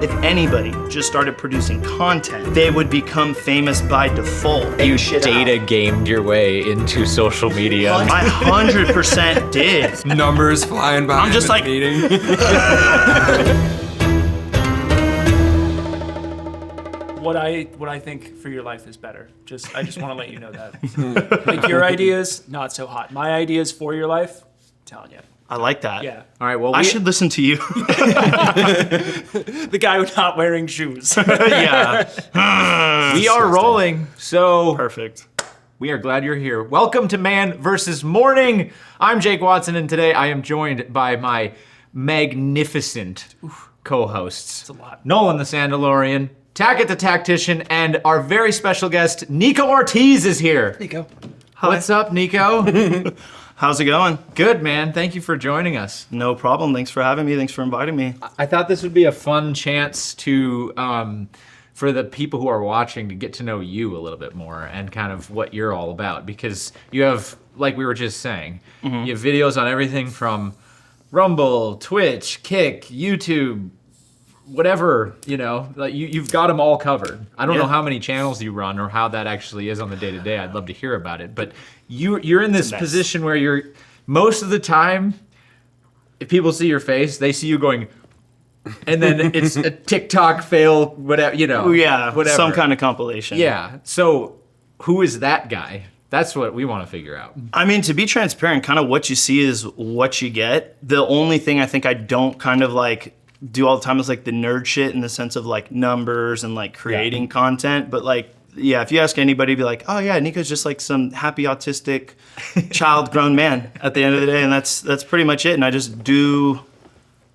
If anybody just started producing content, they would become famous by default. You data gamed your way into social media. I 100% did. Numbers flying by. I'm just like, meeting. What I think for your life is better. I just want to let you know that. Like your ideas, not so hot. My ideas for your life, I'm telling you. I like that. Yeah. All right, well, I should listen to you. The guy who's not wearing shoes. Yeah. we are rolling, so Perfect. we are glad you're here. Welcome to Man vs. Morning. I'm Jake Watson, and today I am joined by my magnificent co-hosts. That's a lot. Nolan the Sandalorian, Tackett the Tactician, and our very special guest, Nikko Ortiz is here. Nico. What's up, Nikko? How's it going? Good, man. Thank you for joining us. No problem. Thanks for having me. Thanks for inviting me. I thought this would be a fun chance to, for the people who are watching to get to know you a little bit more and kind of what you're all about, because you have, like we were just saying, you have videos on everything from Rumble, Twitch, Kick, YouTube, whatever, you know, like you've got them all covered. I don't know how many channels you run or how that actually is on the day-to-day. I'd love to hear about it, but you're in this position where you're, most of the time, if people see your face, they see you going, and then it's a TikTok fail, whatever, you know. Yeah, whatever. some kind of compilation. Yeah, so who is that guy? That's what we want to figure out. I mean, to be transparent, kind of what you see is what you get. The only thing I think I don't kind of like do all the time is like the nerd shit in the sense of like numbers and like creating content. But like, yeah, if you ask anybody, be like, oh yeah, Nico's just like some happy autistic child grown man at the end of the day. And that's pretty much it. And I just do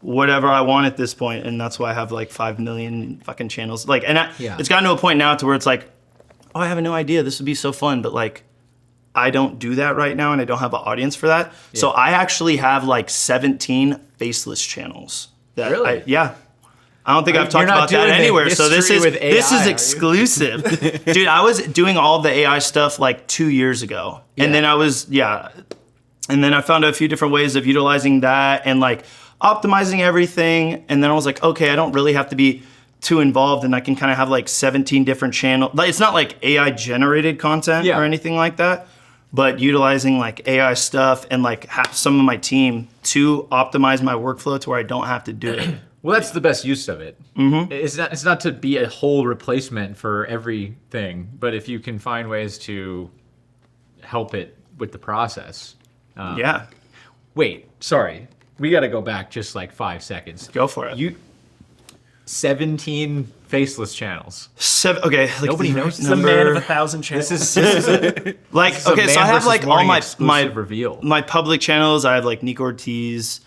whatever I want at this point. And that's why I have like 5 million fucking channels. Like, and it's gotten to a point now to where it's like, oh, I have no idea. This would be so fun. But like, I don't do that right now and I don't have an audience for that. Yeah. So I actually have like 17 faceless channels. Really? I don't think I've talked about that anywhere. So this is exclusive. Dude, I was doing all the AI stuff like 2 years ago. And then and then I found a few different ways of utilizing that and like optimizing everything. And then I was like, okay, I don't really have to be too involved and I can kind of have like 17 different channels. Like, it's not like AI generated content or anything like that, but utilizing like AI stuff and like have some of my team to optimize my workflow to where I don't have to do it. Well, that's the best use of it. It's not to be a whole replacement for everything, but if you can find ways to help it with the process. Wait, sorry. We got to go back just like 5 seconds. Go for it. 17 faceless channels. Okay, like nobody knows. It's the man of 1,000 channels. This is like okay, so I have like all my reveal. My public channels. I have like Nikko Ortiz,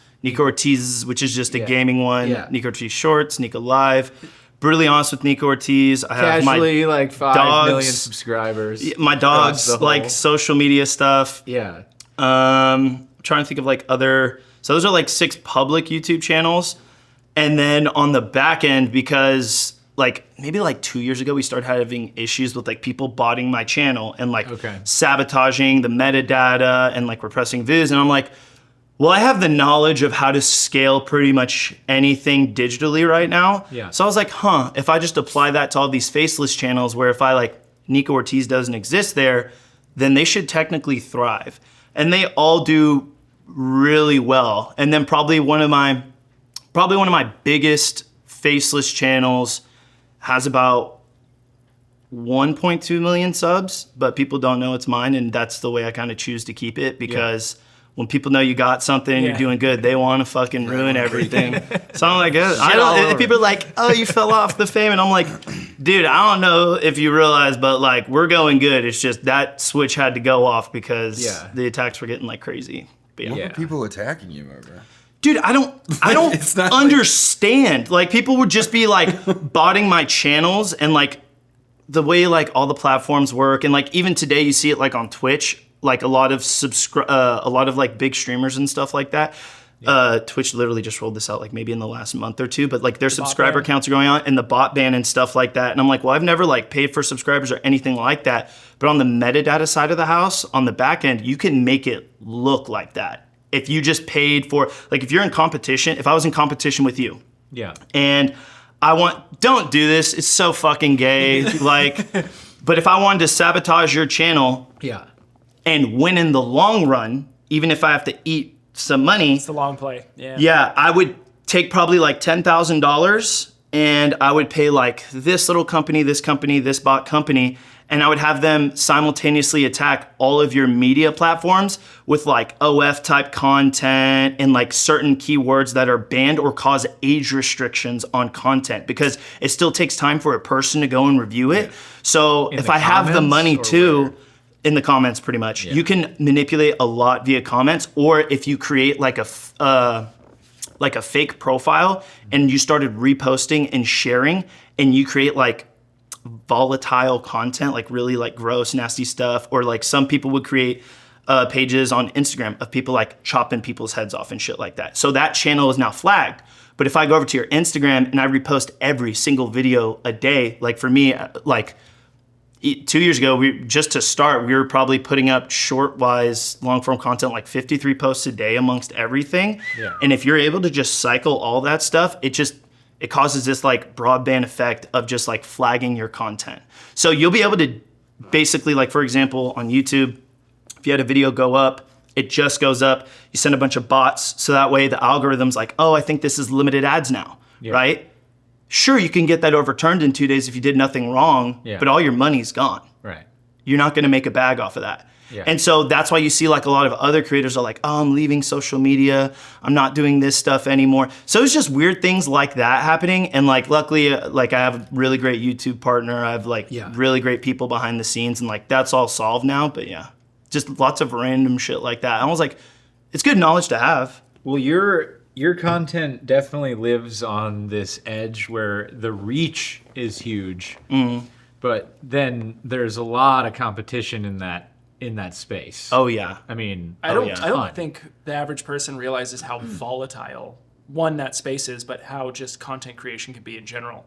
which is just a gaming one. Yeah. Nikko Ortiz Shorts, Nikko Live. Brutally honest with Nikko Ortiz. I have casually my like 5 million subscribers. My dogs, like social media stuff. Yeah. I'm trying to think of like other. So those are like 6 public YouTube channels. And then on the back end, because like maybe like 2 years ago, we started having issues with like people botting my channel and like sabotaging the metadata and like repressing views. And I'm like, well, I have the knowledge of how to scale pretty much anything digitally right now. Yeah. So I was like, if I just apply that to all these faceless channels where if I like Nikko Ortiz doesn't exist there, then they should technically thrive. And they all do really well. And then probably one of my biggest faceless channels has about 1.2 million subs, but people don't know it's mine, and that's the way I kind of choose to keep it because when people know you got something, you're doing good, they want to fucking ruin everything. So I'm like, people are like, oh, you fell off the fame, and I'm like, dude, I don't know if you realize, but like we're going good. It's just that switch had to go off because the attacks were getting like crazy. But what were people attacking you over? Dude, I don't understand. Like people would just be like botting my channels and like the way like all the platforms work and like even today you see it like on Twitch, like a lot of like big streamers and stuff like that. Twitch literally just rolled this out like maybe in the last month or two, but like their subscriber counts are going on and the bot ban and stuff like that. And I'm like, well, I've never like paid for subscribers or anything like that. But on the metadata side of the house, on the back end, you can make it look like that. If you just paid for, like if you're in competition, if I was in competition with you, and don't do this. It's so fucking gay. But if I wanted to sabotage your channel Yeah. and win in the long run, even if I have to eat some money, It's the long play. Yeah. yeah, I would take probably like $10,000 and I would pay like this little company, this bot company, and I would have them simultaneously attack all of your media platforms with like OF type content and like certain keywords that are banned or cause age restrictions on content, because it still takes time for a person to go and review it. So if I have the comments money or too, where? in the comments pretty much, you can manipulate a lot via comments, or if you create like a fake profile and you started reposting and sharing and you create like volatile content, like really like gross, nasty stuff, or like some people would create pages on Instagram of people like chopping people's heads off and shit like that. So that channel is now flagged. But if I go over to your Instagram and I repost every single video a day, like for me, like 2 years ago, we were probably putting up short-wise, long-form content, like 53 posts a day amongst everything. Yeah. And if you're able to just cycle all that stuff, it causes this like broadband effect of just like flagging your content. So you'll be able to basically, like for example, on YouTube, if you had a video go up, it just goes up, you send a bunch of bots, so that way the algorithm's like, oh, I think this is limited ads now, right? Sure, you can get that overturned in 2 days if you did nothing wrong, but all your money's gone. Right. You're not gonna make a bag off of that. Yeah. And so that's why you see like a lot of other creators are like, oh, I'm leaving social media. I'm not doing this stuff anymore. So it's just weird things like that happening. And like, luckily, like I have a really great YouTube partner. I have like really great people behind the scenes, and like that's all solved now. But yeah, just lots of random shit like that. I was like, it's good knowledge to have. Well, your content definitely lives on this edge where the reach is huge, but then there's a lot of competition in that space. Oh yeah. I mean, I don't think the average person realizes how volatile that space is, but how just content creation can be in general.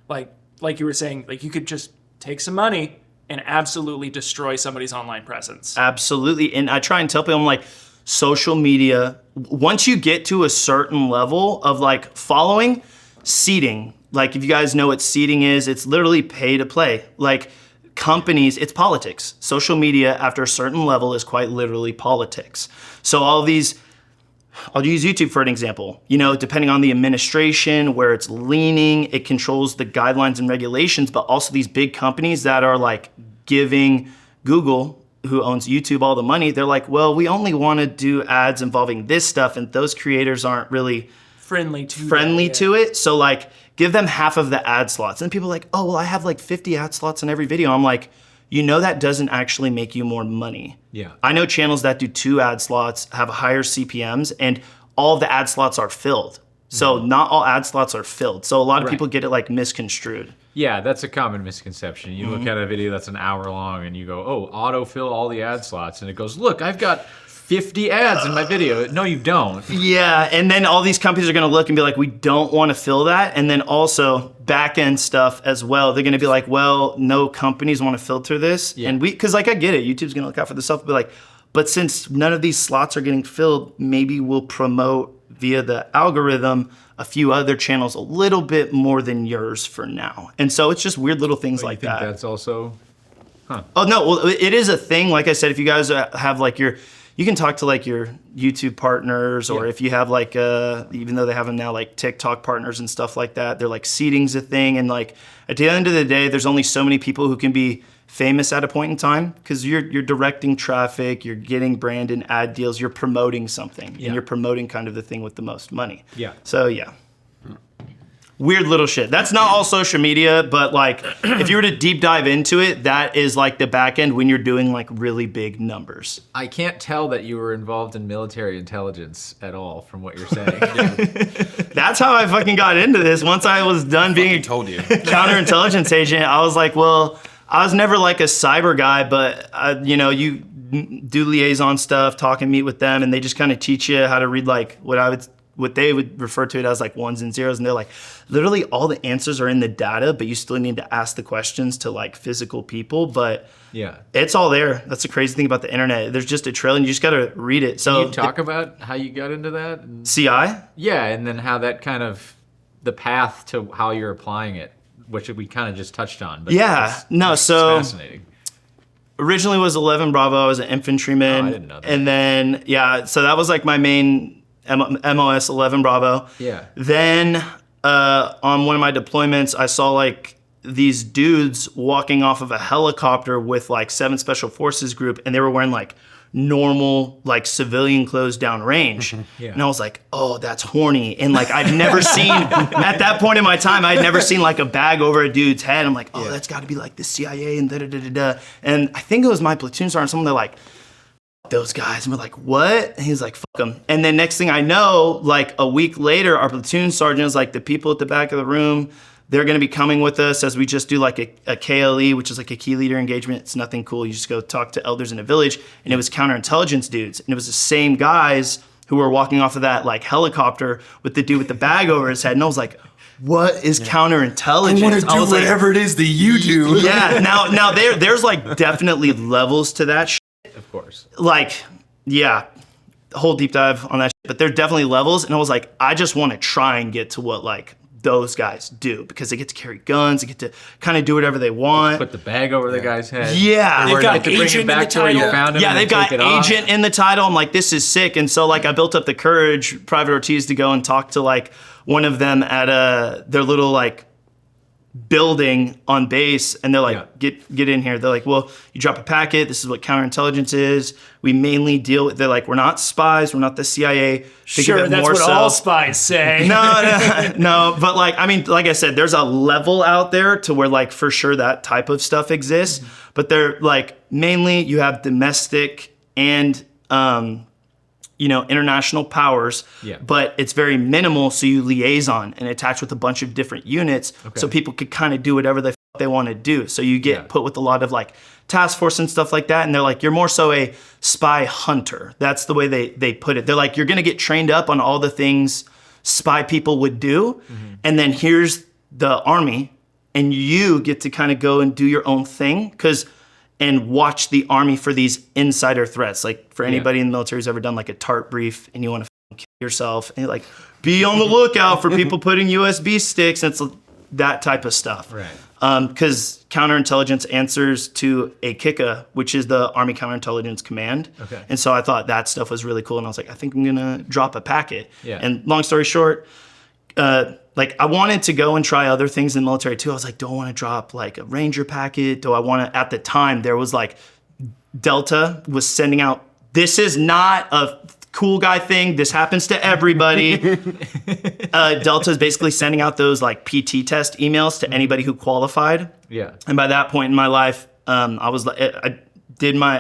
Like you were saying, like you could just take some money and absolutely destroy somebody's online presence. Absolutely. And I try and tell people, I'm like, social media, once you get to a certain level of like following, seeding, like if you guys know what seeding is, it's literally pay to play. Like companies, it's politics. Social media after a certain level is quite literally politics. So all these, I'll use YouTube for an example. You know, depending on the administration, where it's leaning, it controls the guidelines and regulations, but also these big companies that are like giving Google, who owns YouTube, all the money, they're like, well, we only want to do ads involving this stuff, and those creators aren't really friendly to it. So like, give them half of the ad slots. And people are like, oh, well, I have like 50 ad slots on every video. I'm like, you know that doesn't actually make you more money. Yeah. I know channels that do 2 ad slots, have higher CPMs, and all of the ad slots are filled. So not all ad slots are filled. So a lot of people get it like misconstrued. Yeah, that's a common misconception. You look at a video that's an hour long and you go, oh, autofill all the ad slots. And it goes, look, I've got 50 ads in my video. No, you don't. Yeah, and then all these companies are gonna look and be like, we don't wanna fill that. And then also back-end stuff as well. They're gonna be like, well, no companies wanna filter this. Yeah. And cause like I get it, YouTube's gonna look out for the stuff, but like, but since none of these slots are getting filled, maybe we'll promote via the algorithm a few other channels a little bit more than yours for now. And so it's just weird little things like that. That's also, Oh no, well it is a thing. Like I said, if you guys have like you can talk to like your YouTube partners, or if you have like, even though they have them now, like TikTok partners and stuff like that, they're like seeding's a thing. And like at the end of the day, there's only so many people who can be famous at a point in time, because you're directing traffic, you're getting brand and ad deals, you're promoting something, and you're promoting kind of the thing with the most money. Yeah. So yeah. Weird little shit. That's not all social media, but like if you were to deep dive into it, that is like the back end when you're doing like really big numbers. I can't tell that you were involved in military intelligence at all from what you're saying. That's how I fucking got into this. Once I was done being a counterintelligence agent, I was like, well, I was never like a cyber guy, but you know, you do liaison stuff, talk and meet with them, and they just kind of teach you how to read like what they would refer to it as like ones and zeros, and they're like, literally all the answers are in the data, but you still need to ask the questions to like physical people. But yeah, it's all there. That's the crazy thing about the internet. There's just a trail, and you just got to read it. So can you talk about how you got into that? CI? Yeah, and then how that kind of the path to how you're applying it, which we kind of just touched on. But It's fascinating. Originally was 11 Bravo. I was an infantryman. Oh, I didn't know that. And then, so that was like my main MOS, 11 Bravo. Yeah. Then on one of my deployments, I saw like these dudes walking off of a helicopter with like 7 Special Forces group, and they were wearing like normal like civilian clothes down range. Yeah. And I was like, oh, that's horny. And like I'd never seen, at that point in my time, I'd never seen like a bag over a dude's head. I'm like, oh, that's got to be like the CIA and da-da-da-da-da. And I think it was my platoon sergeant, someone, they're like, those guys. And we're like, what? And he's like, fuck them. And then next thing I know, like a week later, our platoon sergeant is like, the people at the back of the room, they're going to be coming with us as we just do like a KLE, which is like a key leader engagement. It's nothing cool. You just go talk to elders in a village. And it was counterintelligence dudes. And it was the same guys who were walking off of that like helicopter with the dude with the bag over his head. And I was like, what is counterintelligence? I want to do was whatever it is that you do. Yeah, now there's like definitely levels to that shit. Of course. Like, yeah, whole deep dive on that shit. But there are definitely levels. And I was like, I just want to try and get to what like those guys do, because they get to carry guns, they get to kind of do whatever they want. Put the bag over the guy's head. Yeah. They've got to bring agent him in the back to where you title. found him. Yeah, and they've then got take it off. agent in the title. I'm like, this is sick. And so like I built up the courage, Private Ortiz, to go and talk to like one of them at their little like building on base, and they're like, get in here. They're like, well, you drop a packet, this is what counterintelligence is. We mainly deal with, they're like, we're not spies, we're not the CIA. Think Sure, of it that's more what so. all spies say. No, but like, I mean, like I said, there's a level out there to where like for sure that type of stuff exists, but they're like, mainly you have domestic and international powers, but it's very minimal, so you liaison and attach with a bunch of different units, so people could kind of do whatever they want to do. So you get put with a lot of like task force and stuff like that, and they're like, you're more so a spy hunter. That's the way they put it. They're like, you're gonna get trained up on all the things spy people would do, and then here's the army, and you get to kind of go and do your own thing, and watch the army for these insider threats. Like for anybody in the military who's ever done like a TARP brief and you want to kill yourself, and you're like, be on the lookout for people putting USB sticks. And it's that type of stuff. Right. Because counterintelligence answers to a KICA, which is the Army Counterintelligence Command. Okay. And so I thought that stuff was really cool. And I was like, I think I'm gonna drop a packet. Yeah. And long story short, like I wanted to go and try other things in the military too. I was like, do I want to drop like a Ranger packet? Do I want to, at the time there was like Delta was sending out, this is not a cool guy thing. This happens to everybody. Delta is basically sending out those like PT test emails to anybody who qualified. Yeah. And by that point in my life, I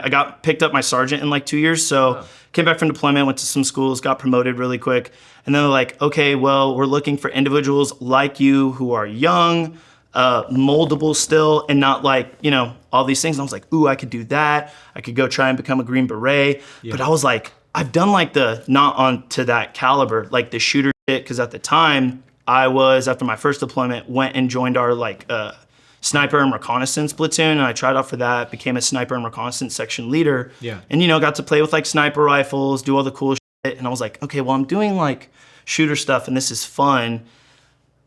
got picked up my sergeant in like 2 years. So came back from deployment, went to some schools, got promoted really quick. And then they're like, okay, well, we're looking for individuals like you who are young, moldable still, and not like, all these things. And I was like, ooh, I could do that. I could go try and become a Green Beret. Yeah. But I was like, I've done like the not on to that caliber, like the shooter shit. Cause at the time I was, after my first deployment, went and joined our like sniper and reconnaissance platoon. And I tried out for that, became a sniper and reconnaissance section leader. Yeah. And, got to play with like sniper rifles, do all the cool shit. And I was like, okay, well, I'm doing like shooter stuff and this is fun.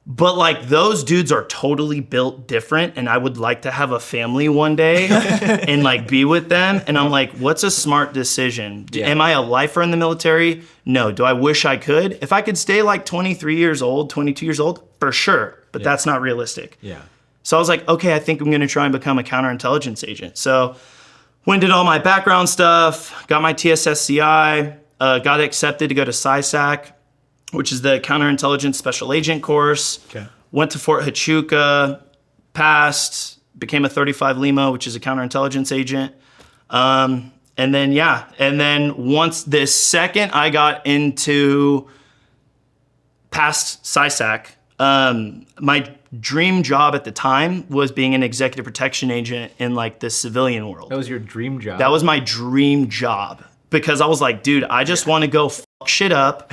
But like those dudes are totally built different, and I would like to have a family one day and like be with them. And I'm like, what's a smart decision? Am I a lifer in the military? No. Do I wish I could? If I could stay like 23 years old, 22 years old, for sure. But that's not realistic. Yeah. So I was like, okay, I think I'm gonna try and become a counterintelligence agent. So went and did all my background stuff, got my TSSCI, got accepted to go to SISAC, which is the Counterintelligence Special Agent course. Okay. Went to Fort Huachuca, passed, became a 35 Lima, which is a counterintelligence agent. And then once the second I got into past SISAC, my dream job at the time was being an executive protection agent in like the civilian world. That was your dream job. That was my dream job. Because I was like, dude, I just want to go fuck shit up.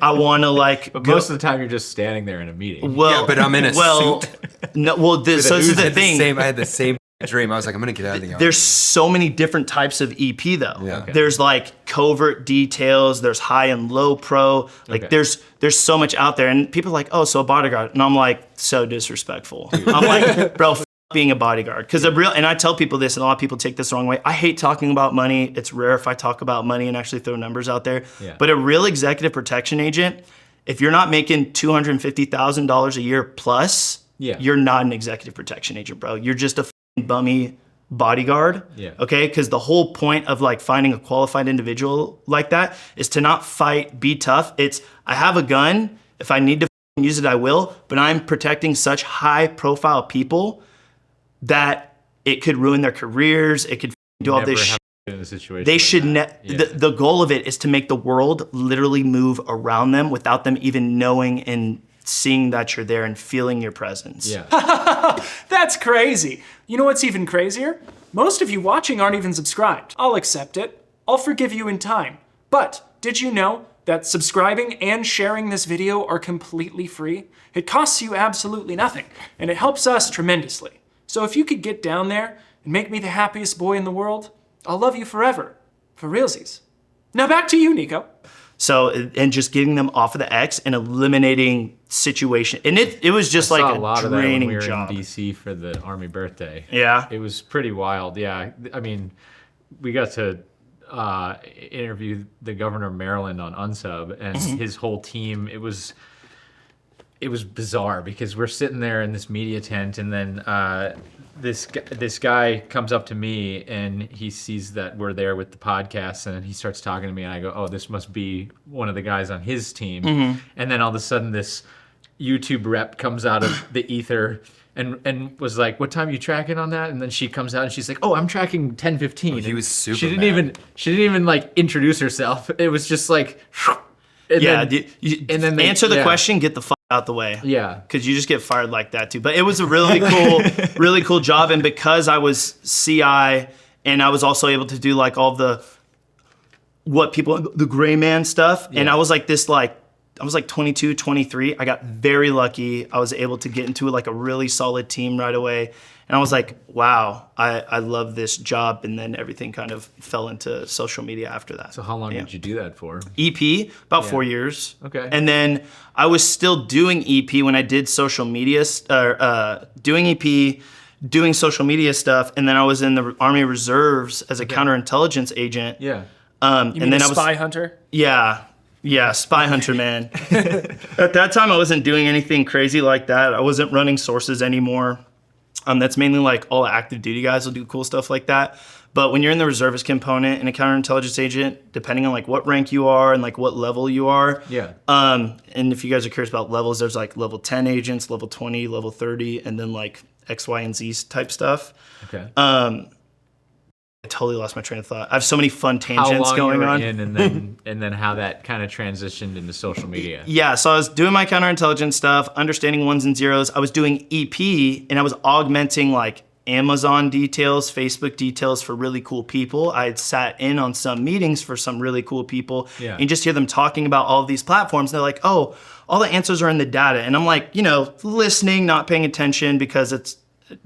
I want to like. But most of the time, you're just standing there in a meeting. Well, Yeah, but I'm in a suit. No, well, so this is the thing. I had the same dream. I was like, I'm gonna get out of the army. There's so many different types of EP though. Yeah. Okay. There's like covert details, there's high and low pro. Like Okay. there's so much out there. And people are like, oh, so a bodyguard. And I'm like, so disrespectful. I'm like, bro, being a bodyguard. Because and I tell people this, and a lot of people take this the wrong way. I hate talking about money. It's rare if I talk about money and actually throw numbers out there. Yeah. But a real executive protection agent, if you're not making $250,000 a year plus, Yeah. you're not an executive protection agent, bro. You're just a bummy bodyguard. Yeah. Okay. Because the whole point of like finding a qualified individual like that is to not fight, be tough. It's I have a gun. If I need to use it, I will. But I'm protecting such high profile people that it could ruin their careers. It could do all Never this have shit. been in a situation They like should that. the goal of it is to make the world literally move around them without them even knowing and seeing that you're there and feeling your presence. Yeah. That's crazy. You know what's even crazier? Most of you watching aren't even subscribed. I'll accept it. I'll forgive you in time. But did you know that subscribing and sharing this video are completely free? It costs you absolutely nothing, and it helps us tremendously. So if you could get down there and make me the happiest boy in the world, I'll love you forever. For realsies. Now back to you, Nikko. So, and just getting them off of the X and eliminating situation. And it was just I like saw a lot a of that when draining we were job. in DC for the Army birthday. Yeah. It was pretty wild. Yeah. I mean, we got to interview the governor of Maryland on Unsub and his whole team. It was bizarre because we're sitting there in this media tent, and then this guy comes up to me and he sees that we're there with the podcast, and he starts talking to me, and I go, oh, this must be one of the guys on his team. And then all of a sudden this YouTube rep comes out of the ether and was like, what time are you tracking on that? And then she comes out and she's like, oh, I'm tracking 10:15. he was super She didn't even like introduce herself. It was just like, and Yeah. then, And then they- answer the yeah. question, get the fuck out the way. Yeah. Because you just get fired like that too. But it was a really cool, really cool job. And because I was CI and I was also able to do like all the gray man stuff. And Yeah. I was like 22, 23. I got very lucky. I was able to get into like a really solid team right away. And I was like, wow, I love this job. And then everything kind of fell into social media after that. So how long Yeah. did you do that for? EP, about Yeah. 4 years. Okay. And then I was still doing EP when I did social media, doing EP, doing social media stuff. And then I was in the Army Reserves as a counterintelligence agent. Yeah. You And mean then a I was, spy hunter? yeah, spy hunter, man. At that time, I wasn't doing anything crazy like that. I wasn't running sources anymore. That's mainly like all active duty guys will do cool stuff like that. But when you're in the reservist component and a counterintelligence agent, depending on like what rank you are and like what level you are. Yeah. And if you guys are curious about levels, there's like level 10 agents, level 20, level 30, and then like X, Y, and Z type stuff. Okay. I totally lost my train of thought. I have so many fun How tangents long going you were on. in, and then how that kind of transitioned into social media. Yeah, so I was doing my counterintelligence stuff, understanding ones and zeros. I was doing EP, and I was augmenting like Amazon details, Facebook details for really cool people. I had sat in on some meetings for some really cool people, Yeah. and just hear them talking about all of these platforms. They're like, oh, all the answers are in the data. And I'm like, listening, not paying attention because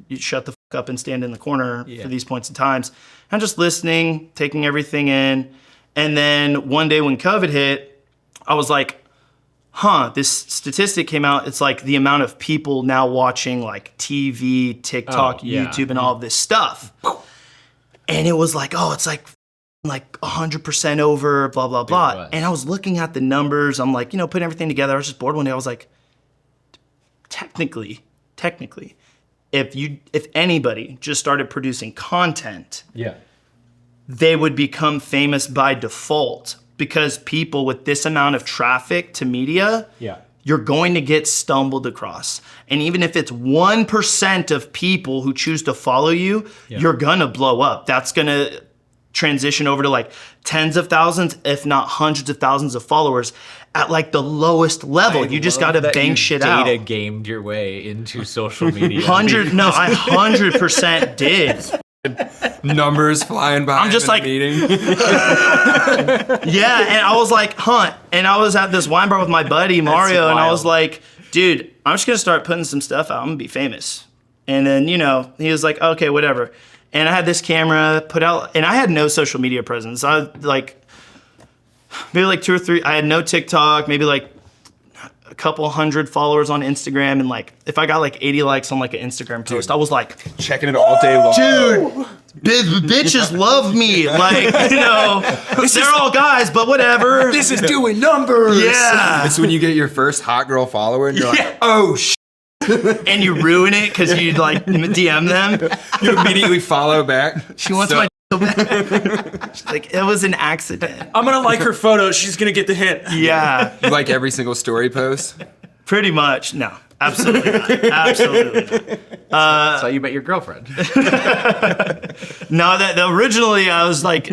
you shut the fuck up and stand in the corner Yeah. for these points in times. I'm just listening, taking everything in. And then one day when COVID hit, I was like, this statistic came out. It's like the amount of people now watching like TV, TikTok, Oh, yeah. YouTube, and all of this stuff. And it was like, it's like 100% over, blah, blah, blah. was. And I was looking at the numbers. I'm like, putting everything together. I was just bored one day. I was like, technically, if anybody just started producing content, Yeah. they would become famous by default, because people with this amount of traffic to media, Yeah. you're going to get stumbled across. And even if it's 1% of people who choose to follow you, you're gonna blow up. That's gonna transition over to like tens of thousands, if not hundreds of thousands of followers at like the lowest level. You just gotta bang shit out. Data gamed your way into social media. I 100% did. Numbers flying by. I'm just in like- the meeting. Yeah, and I was like, and I was at this wine bar with my buddy Mario, and I was wild. like, dude, I'm just gonna start putting some stuff out. I'm gonna be famous. And then, you know, he was like, okay, whatever. And I had this camera put out, and I had no social media presence. I was like, maybe like 2 or 3. I had no TikTok, maybe like a couple hundred followers on Instagram. And like, if I got like 80 likes on like an Instagram post, I was like, Checking it all day long. dude, bitches love me. Like, you know, they're all guys, but whatever. This is doing numbers. Yeah. It's when you get your first hot girl follower and you're like, oh, And you ruin it because you like DM them. you immediately follow back. She wants my back. She's like, it was an accident. I'm gonna like her photo. She's gonna get the hint. Yeah, You like every single story post. pretty much. No, absolutely not. Absolutely not. That's how you met your girlfriend. No, that originally I was like,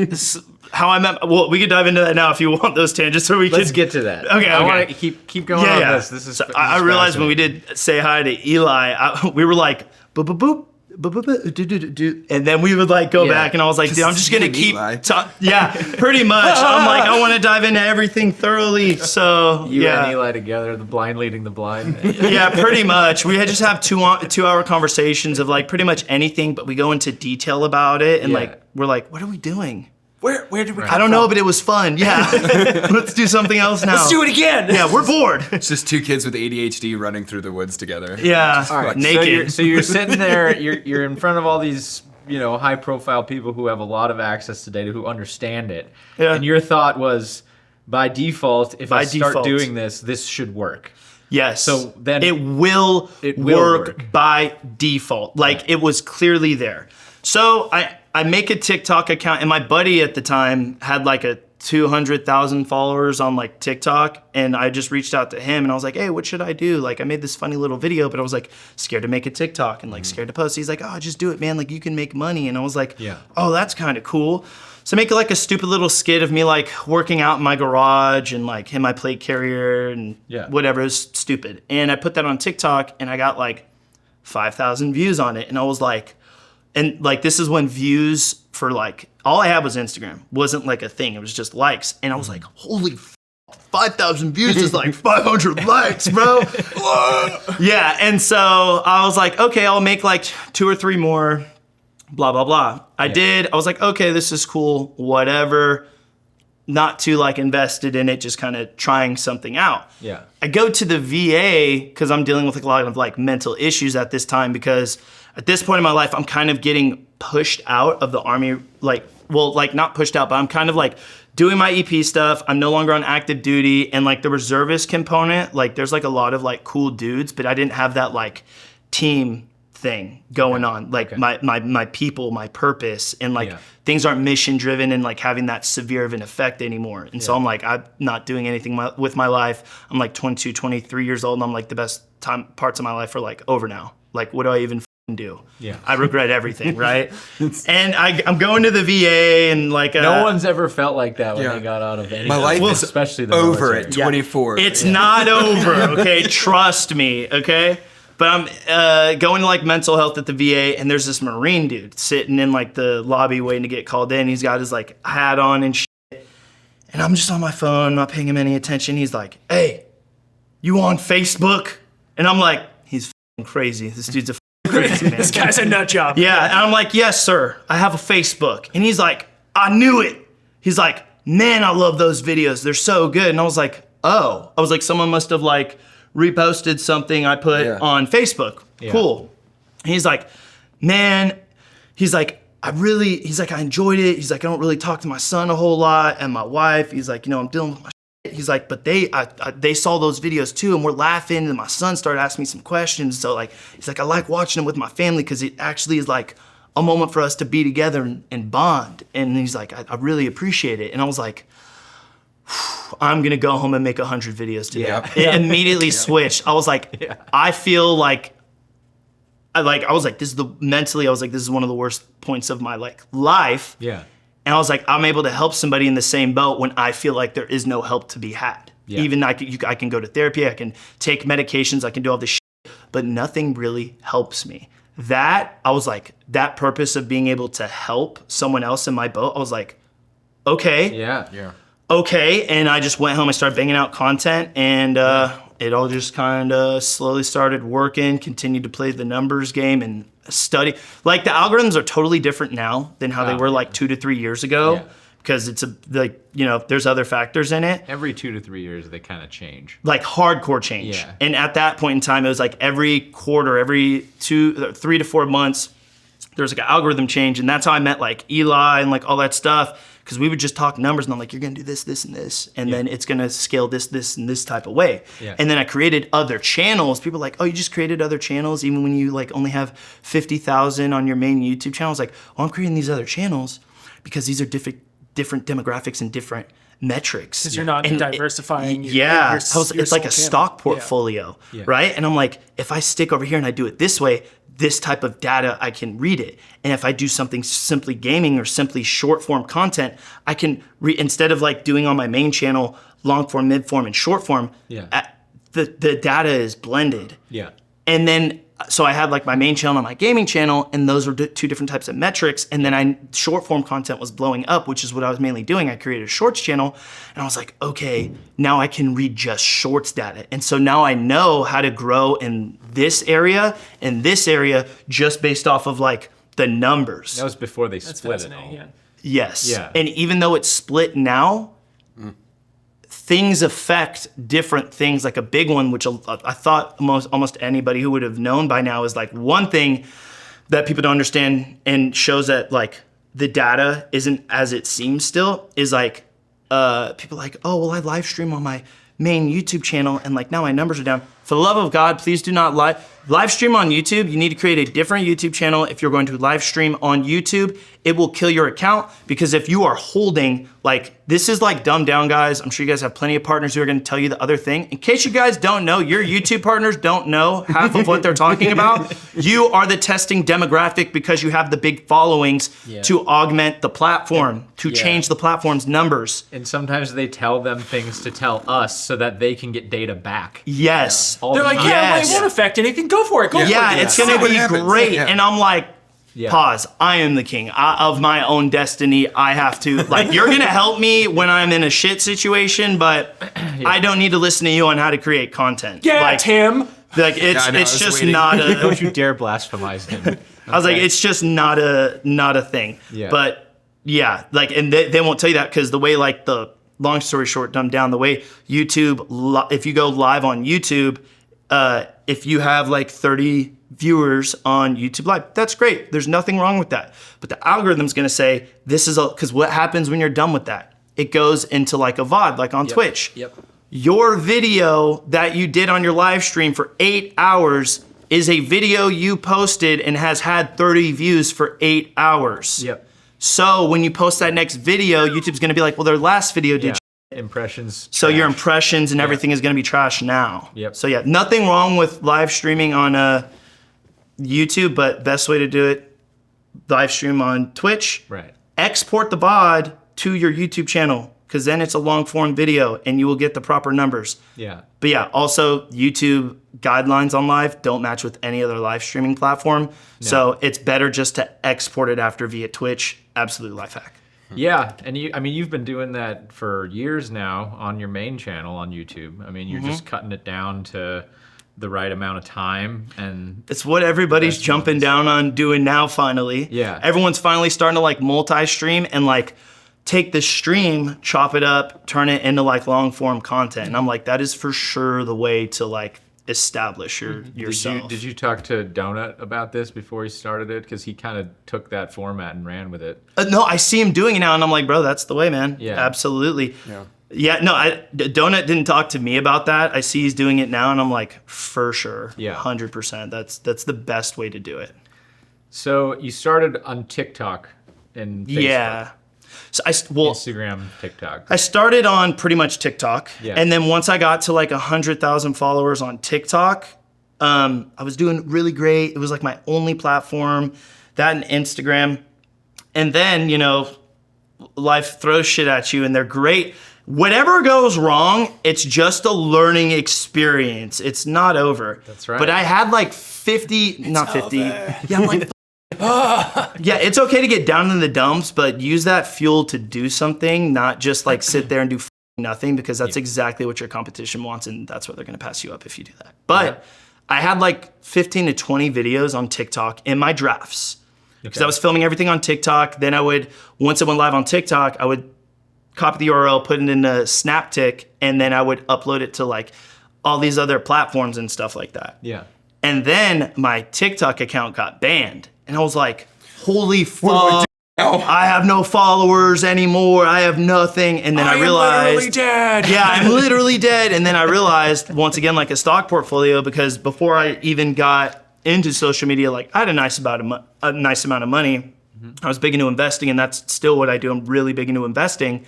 how I met. Well, we could dive into that now if you want those tangents, or we Let's could get to that. Okay, I okay. want to keep going on this. This is. So this I is realized when we fascinating. did say hi to Eli, we were like, boop, boop, boop. boop, boop, boop, do, do, do, do. And then we would like go Yeah. back, and I was like, dude, I'm just gonna you and keep, Eli. yeah, pretty much. I'm like, I want to dive into everything thoroughly. So You yeah, and Eli together, the blind leading the blind. yeah, pretty much. We had just have 2-hour conversations of like pretty much anything, but we go into detail about it, and Yeah. like we're like, what are we doing? Where did we? I don't know, but it was fun. Yeah, let's do something else now. Let's do it again. Yeah, we're bored. It's just two kids with ADHD running through the woods together. Yeah, All right, naked. So you're sitting there, you're in front of all these, high profile people who have a lot of access to data, who understand it. Yeah. And your thought was, by default, if I start default. doing this should work. Yes. So then it will work by default. Like it was clearly there. So I make a TikTok account, and my buddy at the time had like a 200,000 followers on like TikTok, and I just reached out to him and I was like, hey, what should I do? Like I made this funny little video, but I was like scared to make a TikTok and like scared to post. He's like, oh, just do it, man. Like you can make money. And I was like, Yeah. oh, that's kind of cool. So make like a stupid little skit of me like working out in my garage and like in my plate carrier and Yeah. whatever. It was stupid. And I put that on TikTok, and I got like 5,000 views on it. And I was like, and like this is when views for like, all I had was Instagram. Wasn't like a thing. It was just likes. And I was like, holy 5,000 views is like 500 likes, bro. Yeah. And so I was like, okay, I'll make like 2 or 3 more, blah, blah, blah. I did. I was like, okay, this is cool, whatever. Not too like invested in it, just kind of trying something out. Yeah. I go to the VA because I'm dealing with like a lot of like mental issues at this time, because at this point in my life, I'm kind of getting pushed out of the Army, like not pushed out, but I'm kind of like doing my EP stuff. I'm no longer on active duty, and like the reservist component, like there's like a lot of like cool dudes, but I didn't have that like team thing going on, like my people, my purpose, and like Yeah. things aren't mission driven and like having that severe of an effect anymore. And so I'm like, I'm not doing anything with my life. I'm like 22, 23 years old, and I'm like, the best parts of my life are like over now. Like, what do I even do? Yeah. I regret everything, right? And I'm going to the VA, and like No one's ever felt like that when Yeah. they got out of anything. My life is especially the over military. at 24. It's not over, okay? Trust me, okay? But I'm going to like mental health at the VA, and there's this Marine dude sitting in like the lobby waiting to get called in. He's got his like hat on and shit. And I'm just on my phone, not paying him any attention. He's like, hey, you on Facebook? And I'm like, he's f***ing crazy. This dude's a f***ing crazy man. This guy's a nut job. Yeah, and I'm like, yes, sir, I have a Facebook. And he's like, I knew it. He's like, man, I love those videos. They're so good. And I was like, oh. I was like, someone must have like reposted something I put Yeah. on Facebook. Yeah. Cool. And he's like, man, he's like, I enjoyed it. He's like, I don't really talk to my son a whole lot and my wife. He's like, I'm dealing with my shit. He's like, but they saw those videos too, and we're laughing, and my son started asking me some questions. So like, he's like, I like watching them with my family because it actually is like a moment for us to be together and bond. And he's like, I really appreciate it. And I was like, I'm gonna go home and make 100 videos today. Yep. It immediately switched. I was like, I feel like, I was like, this is one of the worst points of my like life. Yeah. And I was like, I'm able to help somebody in the same boat when I feel like there is no help to be had. Yeah. Even I can go to therapy, I can take medications, I can do all this shit, but nothing really helps me. That, I was like, that purpose of being able to help someone else in my boat, I was like, okay. Yeah. Okay, and I just went home and started banging out content, and it all just kind of slowly started working, continued to play the numbers game and study. Like the algorithms are totally different now than how they were like 2 to 3 years ago. Yeah. Because it's there's other factors in it. Every 2 to 3 years, they kind of change. Like hardcore change. Yeah. And at that point in time, it was like every quarter, every 3 to 4 months, there's like an algorithm change. And that's how I met like Eli and like all that stuff. Because we would just talk numbers and I'm like, you're gonna do this, this, and this. And then it's gonna scale this, this, and this type of way. Yeah. And then I created other channels. People are like, oh, you just created other channels even when you like only have 50,000 on your main YouTube channel. I was like, oh, I'm creating these other channels because these are different demographics and different metrics. Because you're not diversifying. It's like a stock channel. portfolio, right? And I'm like, if I stick over here and I do it this way, this type of data, I can read it. And if I do something simply gaming or simply short form content, I can instead of like doing on my main channel, long form, mid form, and short form, the data is blended. Yeah. And then, so I had like my main channel and my gaming channel, and those were two different types of metrics. And then short form content was blowing up, which is what I was mainly doing. I created a shorts channel, and I was like, okay, now I can read just shorts data. And so now I know how to grow in this area and this area just based off of like the numbers. That was before they That's split it all. fascinating. Yeah. Yes. Yeah. And even though it's split now, things affect different things. Like a big one, which I thought almost anybody who would have known by now, is like one thing that people don't understand and shows that like the data isn't as it seems still is like people are like, oh, well, I live stream on my main YouTube channel and like now my numbers are down. For the love of God, please do not live stream on YouTube. You need to create a different YouTube channel. If you're going to live stream on YouTube, it will kill your account, because if you are holding, like, this is like dumbed down, guys. I'm sure you guys have plenty of partners who are going to tell you the other thing. In case you guys don't know, your YouTube partners don't know half of what they're talking about. You are the testing demographic because you have the big followings to augment the platform, to change the platform's numbers. And sometimes they tell them things to tell us so that they can get data back. Yes. All They're the like, time. yeah, well, Yes. it won't affect anything. Go for it. Go for it. Yeah, it's going See to what be happens. great. Yeah. And I'm like, pause. I am the king of my own destiny. I have to, like, you're going to help me when I'm in a shit situation, but I don't need to listen to you on how to create content. Yeah, like, Tim. Like, I know, I it's was just waiting. not a, Don't you dare blasphemize him. I was like, it's just not a thing. Yeah. But yeah, like, and they won't tell you that because the way, like, the long story short, dumbed down, the way YouTube, if you go live on YouTube, if you have like 30 viewers on YouTube Live, that's great. There's nothing wrong with that. But the algorithm's gonna say this is because what happens when you're done with that? It goes into like a VOD, like on Twitch. Yep. Your video that you did on your live stream for 8 hours is a video you posted and has had 30 views for 8 hours. Yep. So when you post that next video, YouTube's gonna be like, well, their last video did. Impressions. So your trash. impressions and everything is gonna be trash now. Yep. So yeah, nothing wrong with live streaming on YouTube, but best way to do it, live stream on Twitch. Right. Export the VOD to your YouTube channel, because then it's a long form video and you will get the proper numbers. Yeah. But yeah, also YouTube guidelines on live don't match with any other live streaming platform. So it's better just to export it after via Twitch. Absolute life hack. Yeah, and you've been doing that for years now on your main channel on YouTube. I mean, you're just cutting it down to the right amount of time, and It's what everybody's jumping down on doing now finally. Yeah. Everyone's finally starting to like multi-stream and like take the stream, chop it up, turn it into like long form content. And I'm like, that is for sure the way to like establish yourself. Did you talk to Donut about this before he started it? Because he kind of took that format and ran with it. No, I see him doing it now and I'm like, bro, that's the way, man. Yeah. Absolutely. Yeah, no, Donut didn't talk to me about that. I see he's doing it now and I'm like, for sure. Yeah. 100%. That's the best way to do it. So you started on TikTok and Facebook. Yeah. So Instagram, TikTok. I started on pretty much TikTok. Yeah. And then once I got to like 100,000 followers on TikTok, I was doing really great. It was like my only platform, that and Instagram. And then, you know, life throws shit at you and they're great. Whatever goes wrong, it's just a learning experience. It's not over. That's right. But I had like 50, not 50. Yeah, I'm like, yeah, it's okay to get down in the dumps, but use that fuel to do something, not just like sit there and do nothing because that's exactly what your competition wants, and that's where they're going to pass you up if you do that. But I had like 15 to 20 videos on TikTok in my drafts because I was filming everything on TikTok. Then I would, once it went live on TikTok, I would copy the URL, put it in a SnapTik, and then I would upload it to like all these other platforms and stuff like that. Yeah. And then my TikTok account got banned, and I was like, holy fuck. I have no followers anymore. I have nothing. And then I realized, I'm literally dead. yeah, I'm literally dead. And then I realized, once again, like a stock portfolio, because before I even got into social media, like I had a nice amount of money. I was big into investing, and that's still what I do. I'm really big into investing.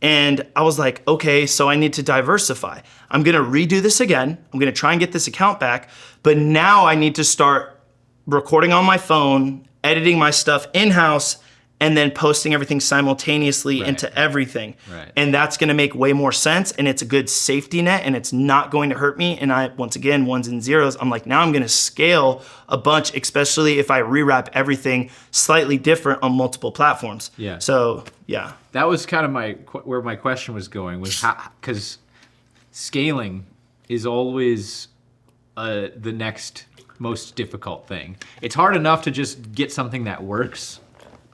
And I was like, okay, so I need to diversify. I'm gonna redo this again. I'm gonna try and get this account back. But now I need to start recording on my phone, editing my stuff in-house, and then posting everything simultaneously into everything. Right. And that's gonna make way more sense, and it's a good safety net, and it's not going to hurt me. And I, once again, ones and zeros, I'm like, now I'm gonna scale a bunch, especially if I rewrap everything slightly different on multiple platforms. Yeah. So, yeah. That was kind of where my question was going, was how, because scaling is always the next most difficult thing. It's hard enough to just get something that works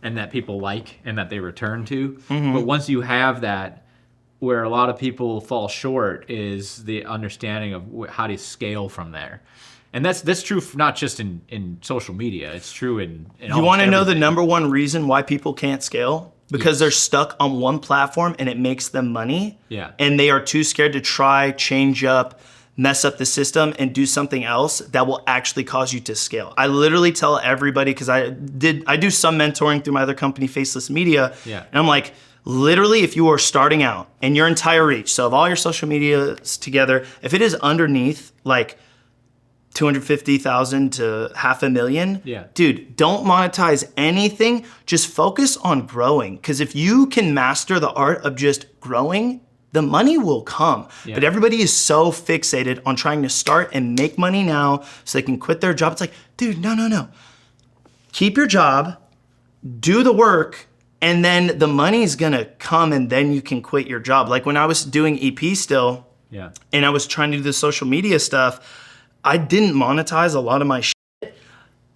and that people like and that they return to. But once you have that, where a lot of people fall short is the understanding of how to scale from there. And that's true not just in social media. It's true in You want to know the number one reason why people can't scale? Because they're stuck on one platform and it makes them money. Yeah. And they are too scared to try, change up, mess up the system, and do something else that will actually cause you to scale. I literally tell everybody, because I do some mentoring through my other company, Faceless Media. Yeah. And I'm like, literally, if you are starting out and your entire reach, so of all your social medias together, if it is underneath like 250,000 to 500,000, Yeah. dude, don't monetize anything. Just focus on growing. Because if you can master the art of just growing, the money will come. Yeah. But everybody is so fixated on trying to start and make money now so they can quit their job. It's like, dude, no. Keep your job, do the work, and then the money's gonna come, and then you can quit your job. Like when I was doing EP still, Yeah. and I was trying to do the social media stuff, I didn't monetize a lot of my shit.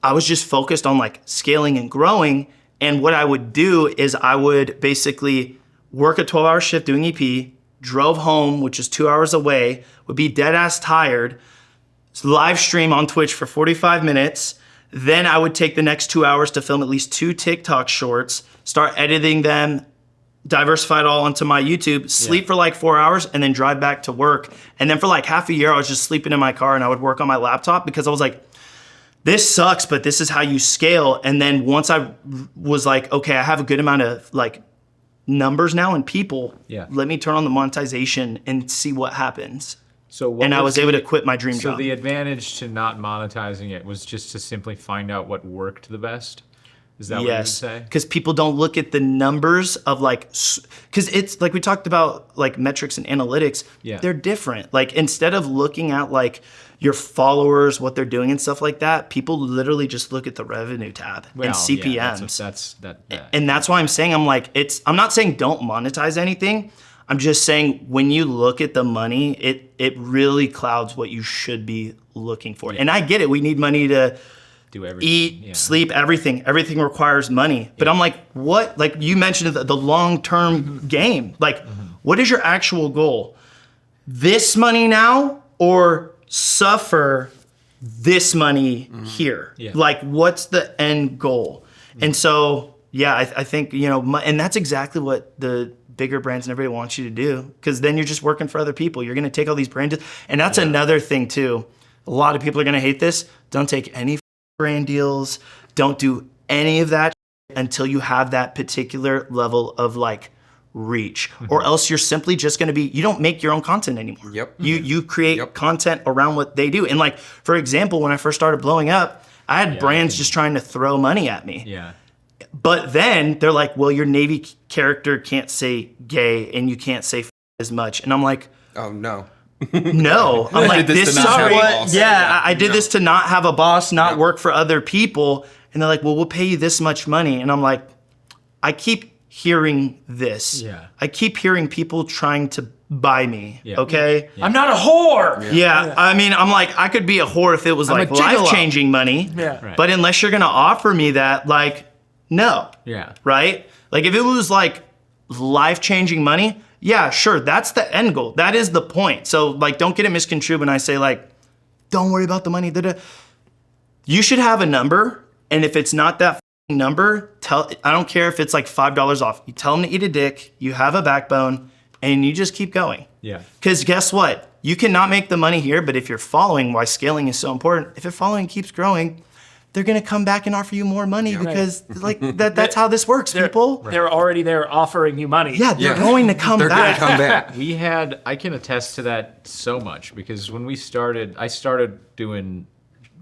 I was just focused on like scaling and growing. And what I would do is I would basically work a 12-hour shift doing EP, drove home, which is 2 hours away, would be dead ass tired, live stream on Twitch for 45 minutes. Then I would take the next 2 hours to film at least 2 TikTok shorts, start editing them, diversify it all onto my YouTube, sleep for like 4 hours, and then drive back to work. And then for like half a year, I was just sleeping in my car and I would work on my laptop because I was like, this sucks, but this is how you scale. And then once I was like, okay, I have a good amount of like numbers now and people, let me turn on the monetization and see what happens. So I was able to quit my dream job. So the advantage to not monetizing it was just to simply find out what worked the best? Is that what you would say? Because people don't look at the numbers of like, because it's like we talked about like metrics and analytics, they're different. Like instead of looking at like your followers, what they're doing and stuff like that, people literally just look at the revenue tab and CPMs. And that's why I'm saying, I'm not saying don't monetize anything. I'm just saying when you look at the money, it really clouds what you should be looking for. And I get it. We need money to do everything. Eat, sleep, everything. Everything requires money. But I'm like, what? Like you mentioned the long-term game. Like, what is your actual goal? This money now or suffer this money here? Like, what's the end goal? And so, I think, and that's exactly what the bigger brands and everybody wants you to do, because then you're just working for other people. You're going to take all these brands. And that's another thing too. A lot of people are going to hate this. Don't take any brand deals. Don't do any of that until you have that particular level of like reach, or else you're simply just going to be, you don't make your own content anymore. You create content around what they do. And like, for example, when I first started blowing up, I had brands just trying to throw money at me. But then they're like, well, your Navy character can't say gay and you can't say as much. And I'm like, oh no. No, I'm like, this is what, I did No. this to not have a boss, work for other people. And they're like, well, we'll pay you this much money. And I'm like, I keep hearing this. Yeah. I keep hearing people trying to buy me. Yeah. Okay. I'm not a whore. Yeah. I mean, I'm like, I could be a whore if it was like a gigolo. life-changing money. Yeah. Right. But unless you're gonna offer me that, like, no. Yeah. Right? Like if it was like life-changing money, yeah, sure, that's the end goal. That is the point. So like, don't get it misconstrued when I say like, don't worry about the money. You should have a number, and if it's not that number, I don't care if it's like $5 off. You tell them to eat a dick, you have a backbone, and you just keep going. Yeah. Because guess what? You cannot make the money here, but if you're following, why scaling is so important, if your following keeps growing, they're gonna come back and offer you more money because like that's how this works, people. They're already there offering you money. Yeah, they're going to come They're back. gonna come back. I can attest to that so much because when I started doing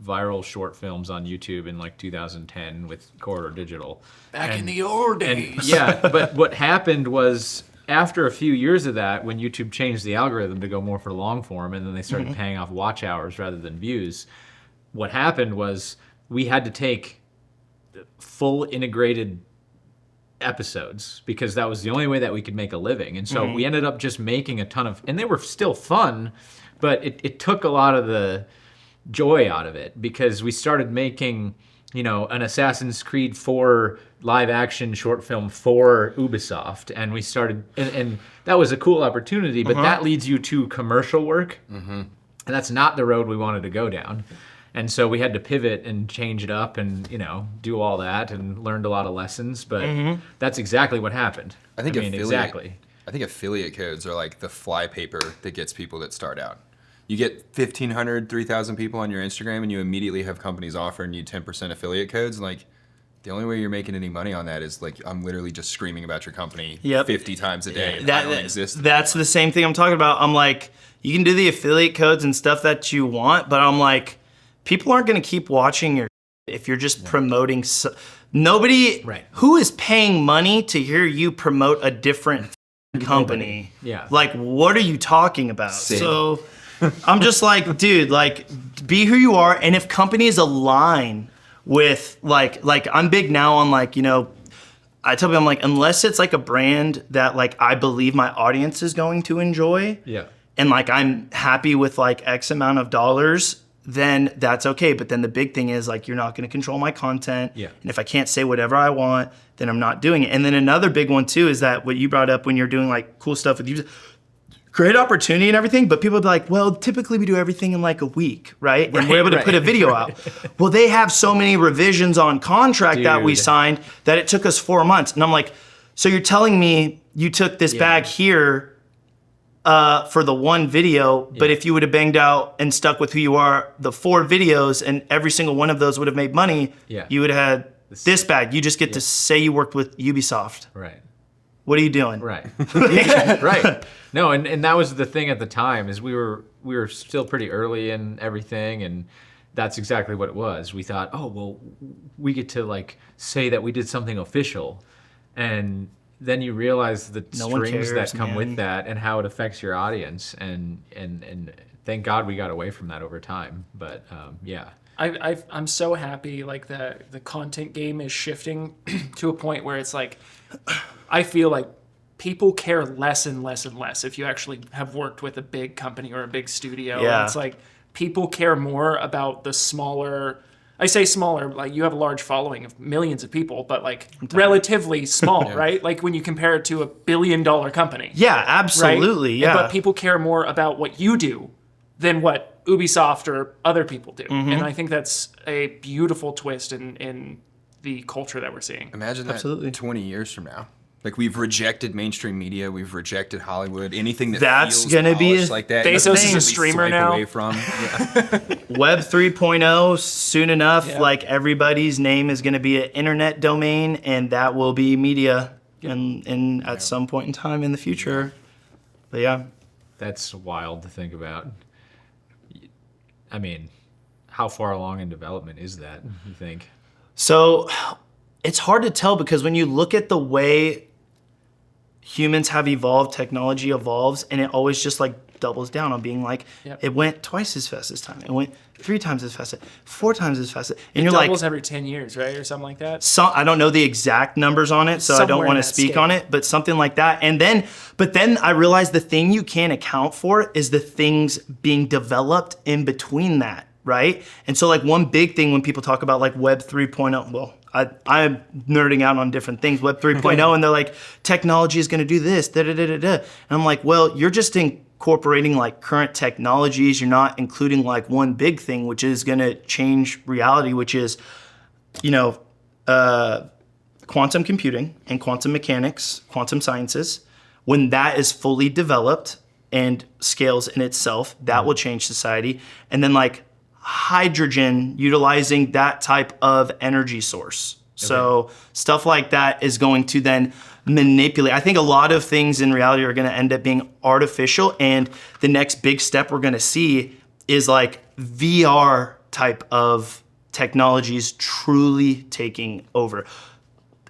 viral short films on YouTube in like 2010 with Corridor Digital. Back in the old days. Yeah, but what happened was after a few years of that, when YouTube changed the algorithm to go more for long form and then they started paying off watch hours rather than views, what happened was we had to take full integrated episodes because that was the only way that we could make a living. And so we ended up just making a ton of, and they were still fun, but it took a lot of the joy out of it because we started making, you know, an Assassin's Creed 4 live action short film for Ubisoft. And we started, and that was a cool opportunity, but that leads you to commercial work. And that's not the road we wanted to go down. And so we had to pivot and change it up and, you know, do all that and learned a lot of lessons. But that's exactly what happened. I think exactly. I think affiliate codes are like the flypaper that gets people that start out. You get 1,500, 3,000 people on your Instagram and you immediately have companies offering you 10% affiliate codes. Like, the only way you're making any money on that is like, I'm literally just screaming about your company 50 times a day. I don't exist. That's the same thing I'm talking about. I'm like, you can do the affiliate codes and stuff that you want, but I'm like, people aren't going to keep watching your if you're just promoting. Nobody who is paying money to hear you promote a different company. Yeah. Like, what are you talking about? So I'm just like, dude, like, be who you are. And if companies align with like I'm big now on like, you know, I tell people, I'm like, unless it's like a brand that like I believe my audience is going to enjoy. Yeah. And like I'm happy with like X amount of dollars, then that's okay. But then the big thing is like, you're not going to control my content. Yeah. And if I can't say whatever I want, then I'm not doing it. And then another big one too is that what you brought up when you're doing like cool stuff with you, great opportunity and everything, but people would be like, well, typically we do everything in like a week, right? And we're able to put a video out. Well, they have so many revisions on contract that we signed that it took us 4 months. And I'm like, so you're telling me you took this bag here for the one video, but if you would have banged out and stuck with who you are, the 4 videos, and every single one of those would have made money, you would have had this bag. You just get to say you worked with Ubisoft. Right. What are you doing? Right. Right. No, and that was the thing at the time is we were still pretty early in everything, and that's exactly what it was. We thought, oh well, we get to like say that we did something official, and then you realize the strings that come with that and how it affects your audience, and thank God we got away from that over time. But yeah. I'm so happy like the content game is shifting to a point where it's like I feel like people care less and less and less if you actually have worked with a big company or a big studio. Yeah. And it's like people care more about the smaller, I say smaller, like you have a large following of millions of people, but like relatively small, right? Like when you compare it to $1 billion company. Yeah, absolutely. Right? Yeah. But people care more about what you do than what Ubisoft or other people do. And I think that's a beautiful twist in the culture that we're seeing. Imagine that 20 years from now. Like, we've rejected mainstream media, we've rejected Hollywood, anything that's feels gonna be like that. Bezos is a streamer now. Away from. Web 3.0 soon enough, like everybody's name is going to be an internet domain, and that will be media in at some point in time in the future. But yeah. That's wild to think about. I mean, how far along in development is that, you think? So it's hard to tell because when you look at the way humans have evolved, technology evolves, and it always just like doubles down on being like, Yep. it went twice as fast this time. It went 3 times as fast, 4 times as fast. And you're like, Doubles every 10 years, right? Or something like that. I don't know the exact numbers on it, so I don't Somewhere want in to that speak scale. on it, but something like that. But then I realized the thing you can't account for is the things being developed in between that, right? And so like one big thing when people talk about like Web 3.0, well, I'm nerding out on different things, Web 3.0, and they're like, technology is going to do this, da-da-da-da-da. And I'm like, well, you're just incorporating like current technologies. You're not including like one big thing, which is going to change reality, which is, quantum computing and quantum mechanics, quantum sciences. When that is fully developed and scales in itself, that will change society. And then like hydrogen, utilizing that type of energy source. So stuff like that is going to then manipulate. I think a lot of things in reality are going to end up being artificial. And the next big step we're going to see is like VR type of technologies truly taking over.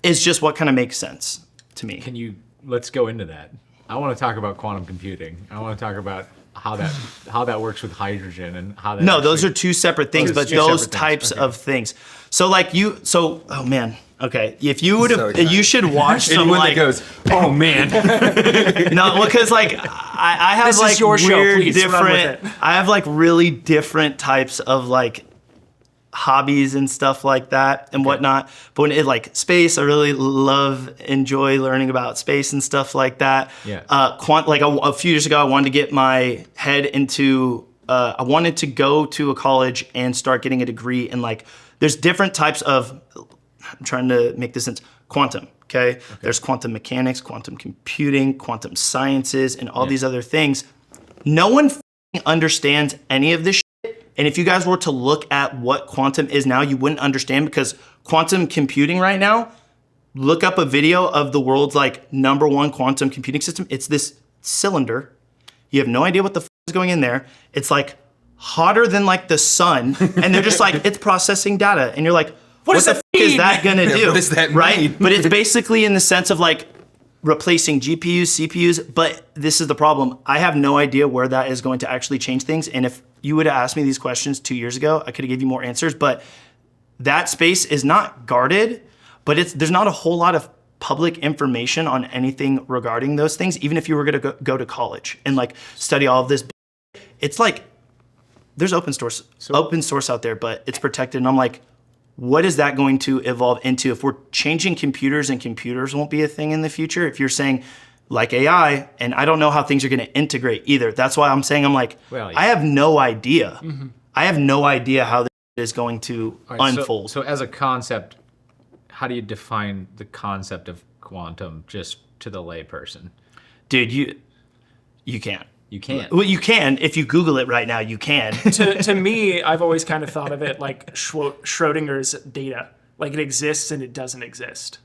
It's just what kind of makes sense to me. Let's go into that. I want to talk about quantum computing. I want to talk about how that works with hydrogen and how that. No, those are two separate things, but two those separate things. types Okay. of things. So like oh man, okay. If you would have, excited. you should watch some Anyone like, that goes, oh man. no, because like I have This is like your show, weird please, run with different, I have like really different types of like hobbies and stuff like that and whatnot. But when it like space, I really enjoy learning about space and stuff like that. Yeah. A few years ago, I wanted to get my head into, I wanted to go to a college and start getting a degree in like, there's different types of, I'm trying to make this sense, quantum, okay? There's quantum mechanics, quantum computing, quantum sciences, and all these other things. No one understands any of this shit. And if you guys were to look at what quantum is now, you wouldn't understand, because quantum computing right now, look up a video of the world's like #1 quantum computing system. It's this cylinder. You have no idea what the is going in there. It's like hotter than like the sun. And they're just like, it's processing data. And you're like, what does the that is mean? that gonna do? what does that right? mean? But it's basically in the sense of like replacing GPUs, CPUs, but this is the problem. I have no idea where that is going to actually change things. And if you would have asked me these questions 2 years ago, I could have given you more answers, but that space is not guarded, but there's not a whole lot of public information on anything regarding those things. Even if you were gonna go to college and like study all of this, it's like, there's open source out there, but it's protected. And I'm like, what is that going to evolve into? If we're changing computers and computers won't be a thing in the future, if you're saying like AI, and I don't know how things are going to integrate either. That's why I'm saying, I'm like, I have no idea. I have no idea how this is going to unfold. So as a concept, how do you define the concept of quantum just to the layperson? Dude, you can't. You can't. Well, you can. If you Google it right now, you can. To me, I've always kind of thought of it like Schrodinger's data. Like it exists and it doesn't exist.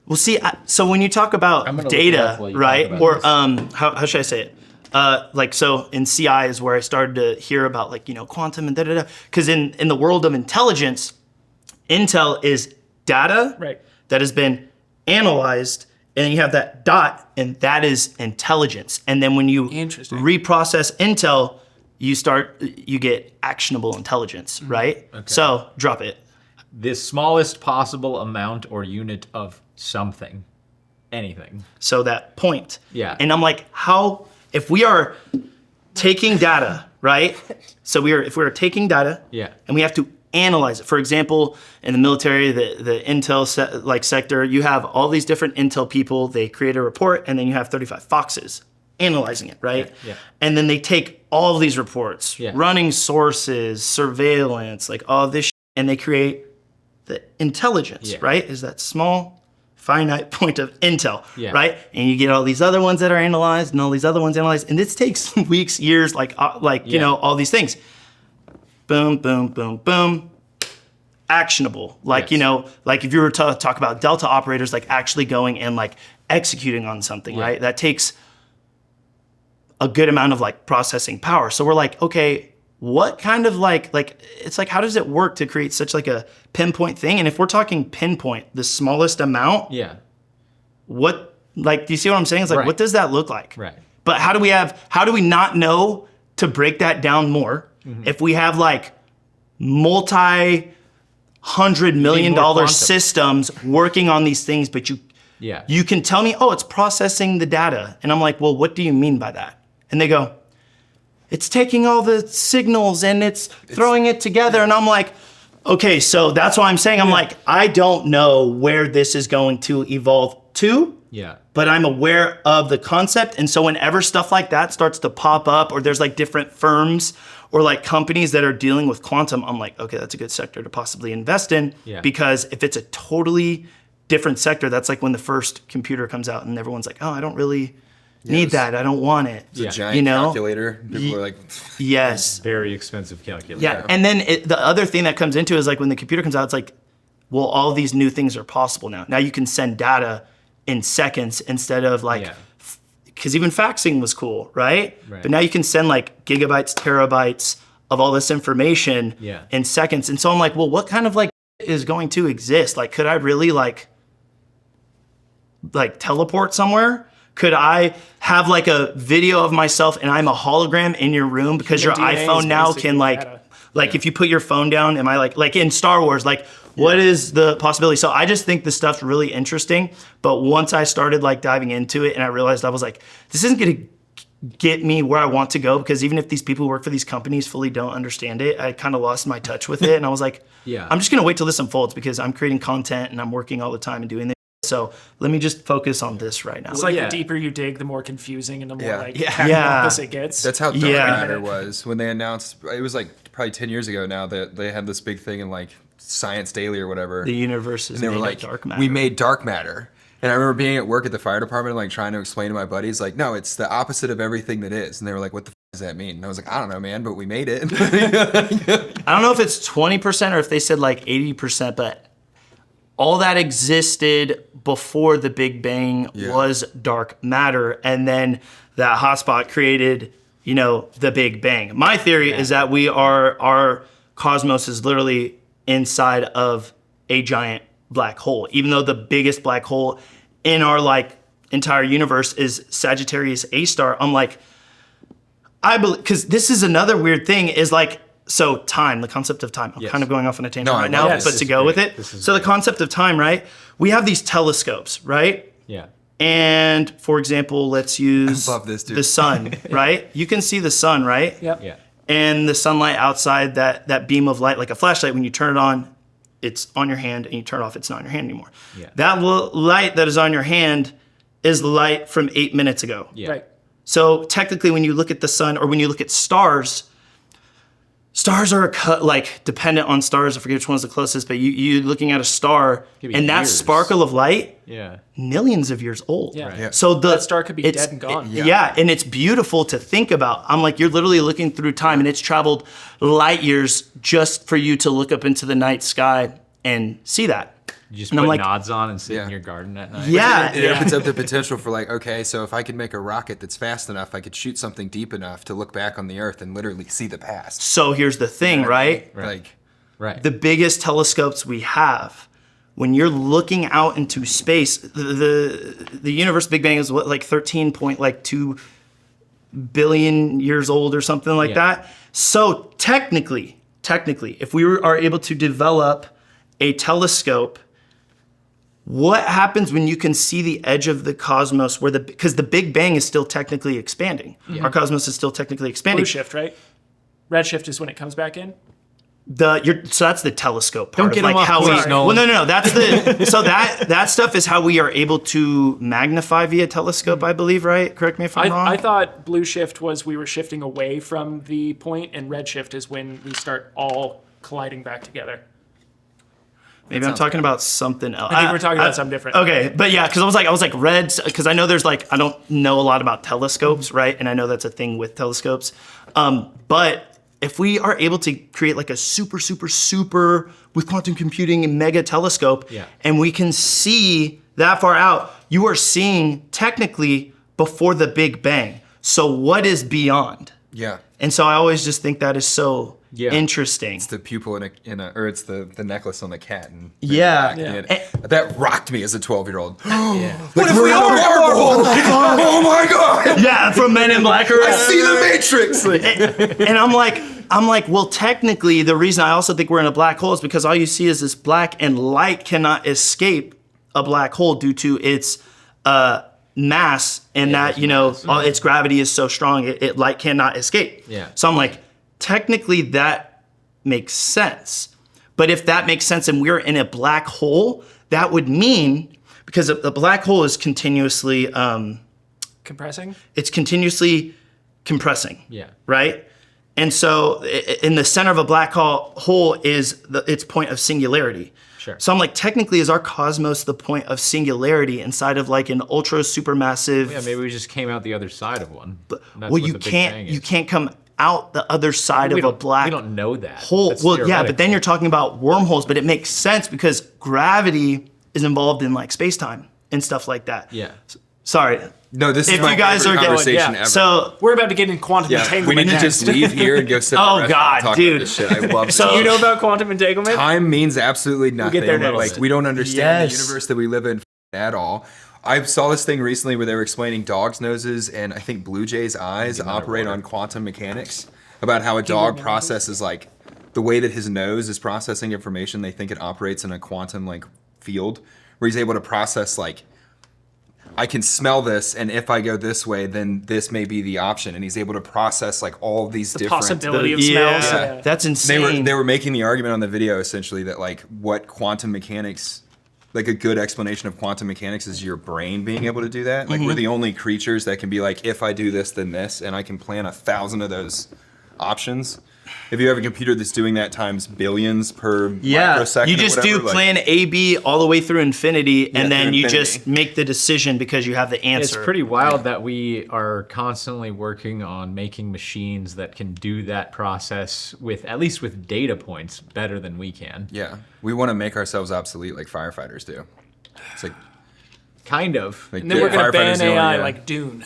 Well, see, so when you talk about I'm gonna look it data, up while you right? talk Or about this. how should I say it? Like, so in CI is where I started to hear about like, quantum and da-da-da. Because in the world of intelligence, Intel is data that has been analyzed, and then you have that dot, and that is intelligence. And then when you reprocess Intel, you get actionable intelligence, right? Okay. So drop it. The smallest possible amount or unit of something, anything. So that point. Yeah. And I'm like, if we are taking data, right? So if we are taking data, and we have to analyze it. For example, in the military, the Intel sector, you have all these different Intel people. They create a report, and then you have 35 Foxes analyzing it, right? Yeah. And then they take all of these reports, running sources, surveillance, like all this, and they create the intelligence, right? Is that small, finite point of intel, right? And you get all these other ones that are analyzed, and all these other ones analyzed, and this takes weeks, years, all these things. Boom, boom, boom, boom. Actionable. Like if you were to talk about Delta operators, like actually going and like executing on something, right? That takes a good amount of like processing power. So we're like, okay, what kind of like it's like, how does it work to create such like a pinpoint thing? And if we're talking pinpoint, the smallest amount, what, like, do you see what I'm saying? It's like, what does that look like? Right. But how do we not know to break that down more if we have like multi-$100 million quantum. systems working on these things, but you can tell me, oh, it's processing the data. And I'm like, well, what do you mean by that? And they go, it's taking all the signals and it's throwing it together. And I'm like, okay, so that's why I'm saying, I'm like, I don't know where this is going to evolve to. Yeah. But I'm aware of the concept. And so whenever stuff like that starts to pop up, or there's like different firms or like companies that are dealing with quantum, I'm like, okay, that's a good sector to possibly invest in. Yeah. Because if it's a totally different sector, that's like when the first computer comes out and everyone's like, oh, I don't really need that. I don't want it. It's a giant calculator. People are like, yes. Very expensive calculator. Yeah. And then the other thing that comes into it is like when the computer comes out, it's like, well, all these new things are possible now. Now you can send data in seconds instead of like, because even faxing was cool, right? But now you can send like gigabytes, terabytes of all this information in seconds. And so I'm like, well, what kind of like is going to exist? Like, could I really like teleport somewhere? Could I have like a video of myself and I'm a hologram in your room because your DNA iPhone is now basically can like if you put your phone down, am I like in Star Wars, like what is the possibility? So I just think the stuff's really interesting. But once I started like diving into it and I realized I was like, this isn't gonna get me where I want to go, because even if these people who work for these companies fully don't understand it, I kind of lost my touch with it. And I was like, I'm just gonna wait till this unfolds, because I'm creating content and I'm working all the time and doing this. So let me just focus on this right now. It's like the deeper you dig, the more confusing and the more like cattywampus it gets. That's how dark matter was when they announced. It was like probably 10 years ago now that they had this big thing in like Science Daily or whatever. The universe is made of dark matter. We made dark matter. And I remember being at work at the fire department, like trying to explain to my buddies, like, no, it's the opposite of everything that is. And they were like, what the does that mean? And I was like, I don't know, man, but we made it. I don't know if it's 20% or if they said like 80%, but all that existed before the Big Bang was dark matter. And then that hotspot created, you know, the Big Bang. My theory is that our cosmos is literally inside of a giant black hole, even though the biggest black hole in our like entire universe is Sagittarius A star. I'm like, I believe, because this is another weird thing, is like, so time, the concept of time. I'm kind of going off on a tangent right now, but to go with it. So the concept of time, right? We have these telescopes, right? Yeah. And for example, let's use the sun, right? You can see the sun, right? Yep. Yeah. And the sunlight outside, that beam of light, like a flashlight, when you turn it on, it's on your hand, and you turn it off, it's not on your hand anymore. Yeah. That light that is on your hand is the light from 8 minutes ago. Yeah. Right. So technically, when you look at the sun, or when you look at stars are like dependent on stars. I forget which one's the closest, but you're looking at a star, and that sparkle of light, millions of years old. Yeah. Yeah. So that star could be dead and gone. And it's beautiful to think about. I'm like, you're literally looking through time, and it's traveled light years just for you to look up into the night sky and see that. You just put nods on and sit in your garden at night. It opens up the potential for like, okay, so if I could make a rocket that's fast enough, I could shoot something deep enough to look back on the Earth and literally see the past. So here's the thing, right? Like, the biggest telescopes we have, when you're looking out into space, the universe Big Bang is what, like 13.2 billion years old or something like that. So technically, if we are able to develop a telescope, what happens when you can see the edge of the cosmos, because the Big Bang is still technically expanding. Our cosmos is still technically expanding. Blue shift, right? Red shift is when it comes back in. So that's the telescope part. Don't get of like off how course, Nolan. Well, no. That's the so that stuff is how we are able to magnify via telescope, I believe, right? Correct me if I'm wrong. I thought blue shift was we were shifting away from the point, and red shift is when we start all colliding back together. Maybe I'm talking about something else. I think we're talking about something different. Okay, but yeah, because I was like red, because I know there's like, I don't know a lot about telescopes, right? And I know that's a thing with telescopes. But if we are able to create like a super with quantum computing and mega telescope, and we can see that far out, you are seeing technically before the Big Bang. So what is beyond? yeah. And so I always just think that is so Yeah. Interesting. It's the pupil or it's the necklace on the cat. And Yeah. That rocked me as a 12-year-old. Yeah. What if we are Marvel? Oh my god! Yeah, from Men in Black. I see the Matrix. And I'm like, well, technically, the reason I also think we're in a black hole is because all you see is this black, and light cannot escape a black hole due to its mass, and that its gravity is so strong, light cannot escape. Yeah. So I'm like, technically, that makes sense. But if that makes sense, and we're in a black hole, that would mean, because a black hole is continuously Compressing? it's continuously compressing. Yeah. Right? And so in the center of a black hole is its point of singularity. Sure. So I'm like, technically, is our cosmos the point of singularity inside of like an ultra supermassive? Yeah, maybe we just came out the other side of one. That's Well, what you the big bang can't is. come out the other side of a black We don't know that. hole. That's Well, yeah, but theoretical. then you're talking about wormholes, but it makes sense because gravity is involved in like space-time and stuff like that. Yeah. Sorry. No, this If is my you guys favorite are getting- conversation yeah. ever. So We're about to get in quantum yeah, entanglement we need to next. just leave here and go sit. Oh, at the restaurant God, and talk dude. About this shit. I love So- it. You know about quantum entanglement? Time means absolutely nothing. get there next. Like we don't understand Yes. the universe that we live in at all. I saw this thing recently where they were explaining dogs' noses and I think blue jays' eyes operate on quantum mechanics. About how a dog processes like the way that his nose is processing information. They think it operates in a quantum like field where he's able to process like, I can smell this, and if I go this way, then this may be the option. And he's able to process like all these different Possibility of yeah, smells. Yeah. that's insane. They were making the argument on the video essentially that like what quantum mechanics, like a good explanation of quantum mechanics is your brain being able to do that. Like we're the only creatures that can be like, if I do this, then this, and I can plan 1,000 of those options. If you have a computer that's doing that times billions per microsecond, you or just whatever, do like, plan A, B all the way through infinity, and then through you infinity. just make the decision because you have the answer. It's pretty wild that we are constantly working on making machines that can do that process with, at least with data points, better than we can. Yeah, we want to make ourselves obsolete like firefighters do. It's Kind of. like And then we're going to ban firefighters know, AI yeah. like Dune.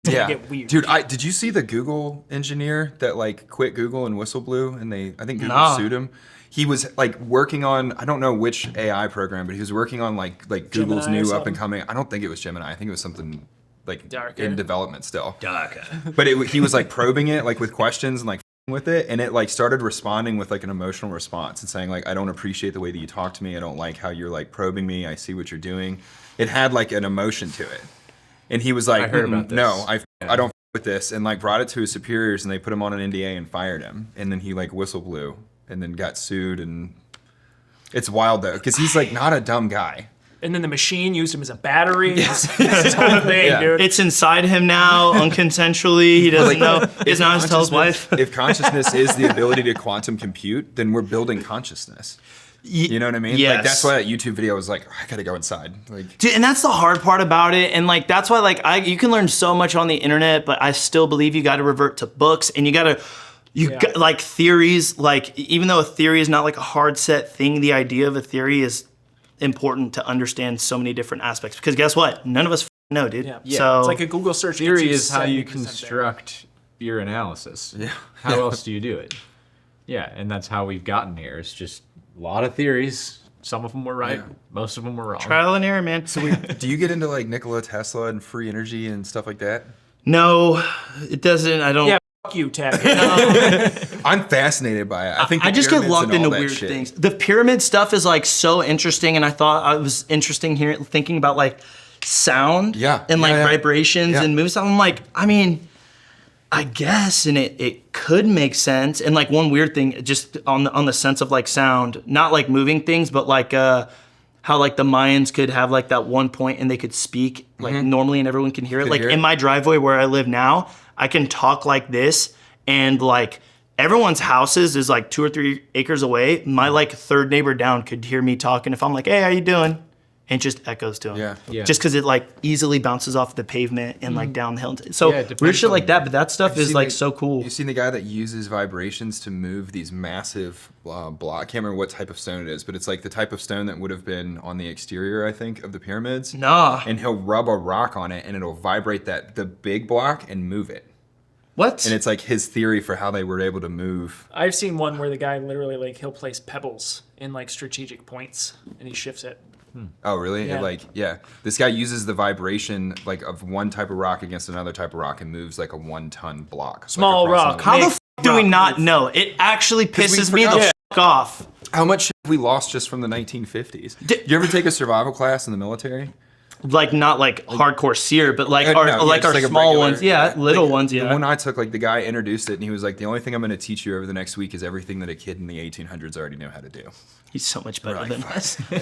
Yeah, get weird. dude. Did you see the Google engineer that like quit Google and whistle blew, and I think Google Nah. sued him. He was like working on, I don't know which AI program, but he was working on like Google's Gemini or new up something? and coming. I don't think it was Gemini. I think it was something like Darker. in development still. Darker. But he was like probing it like with questions and like with it, and it like started responding with like an emotional response and saying like, I don't appreciate the way that you talk to me. I don't like how you're like probing me. I see what you're doing. It had like an emotion to it, and he was like, I heard about this. No, I don't with this, and like brought it to his superiors, and they put him on an NDA and fired him, and then he like whistle blew and then got sued, and it's wild though because he's like not a dumb guy. And then the machine used him as a battery. It's this whole thing, Yeah. dude. It's inside him now, unconsensually. He doesn't know. He doesn't know how to tell his wife. If consciousness is the ability to quantum compute, then we're building consciousness. You know what I mean? Yes. Like that's why that YouTube video was like, I gotta go inside. Like, Dude, and that's the hard part about it. And like that's why like you can learn so much on the internet, but I still believe you got to revert to books, and you got like theories. Like even though a theory is not like a hard set thing, the idea of a theory is important to understand so many different aspects. Because guess what? None of us know, dude. Yeah. So It's like a Google search. Theory gets you is how you 70% there. construct your analysis. yeah. How else do you do it? Yeah, and that's how we've gotten here. It's just a lot of theories. Some of them were right. Yeah. Most of them were wrong. trial and error, man. Do you get into like Nikola Tesla and free energy and stuff like that? No, it doesn't. I don't. Yeah, fuck you, Tackett. I'm fascinated by it. I think I the just get pyramids locked and all into that weird shit. things. The pyramid stuff is like so interesting, and I thought it was interesting here thinking about like sound Yeah, and like yeah. vibrations Yeah. and moves. I'm like, I mean, I guess, and it could make sense. And like one weird thing, just on the sense of like sound, not like moving things, but like how like the Mayans could have like that one point and they could speak like normally and everyone can hear it. Could Like hear it. in my driveway where I live now, I can talk like this, and like everyone's houses is like 2 or 3 acres away. My like third neighbor down could hear me talking if I'm like, hey, how you doing? And it just echoes to him. Yeah. Yeah. Just because it like easily bounces off the pavement and like down the hill. So Yeah, it depends weird shit like on- that, but that stuff Have you is seen like the- so cool. You've seen the guy that uses vibrations to move these massive block. I can't remember what type of stone it is, but it's like the type of stone that would have been on the exterior, I think, of the pyramids. Nah. And he'll rub a rock on it, and it'll vibrate the big block and move it. What? And it's like his theory for how they were able to move. I've seen one where the guy literally like he'll place pebbles in like strategic points and he shifts it. Oh, really? Yeah. This guy uses the vibration like of one type of rock against another type of rock and moves like a 1-ton block. Small like, across rock. another- How the Make f do we rock not move. know? It actually pisses me the forgot. f off. How much shit have we lost just from the 1950s? You ever take a survival class in the military? Like not like hardcore seer, but like No, our yeah, like our just like a small regular- ones. Yeah, little like, ones. The Yeah. one I took, like the guy introduced it, and he was like, "The only thing I'm going to teach you over the next week is everything that a kid in the 1800s already knew how to do." He's so much better than us. You're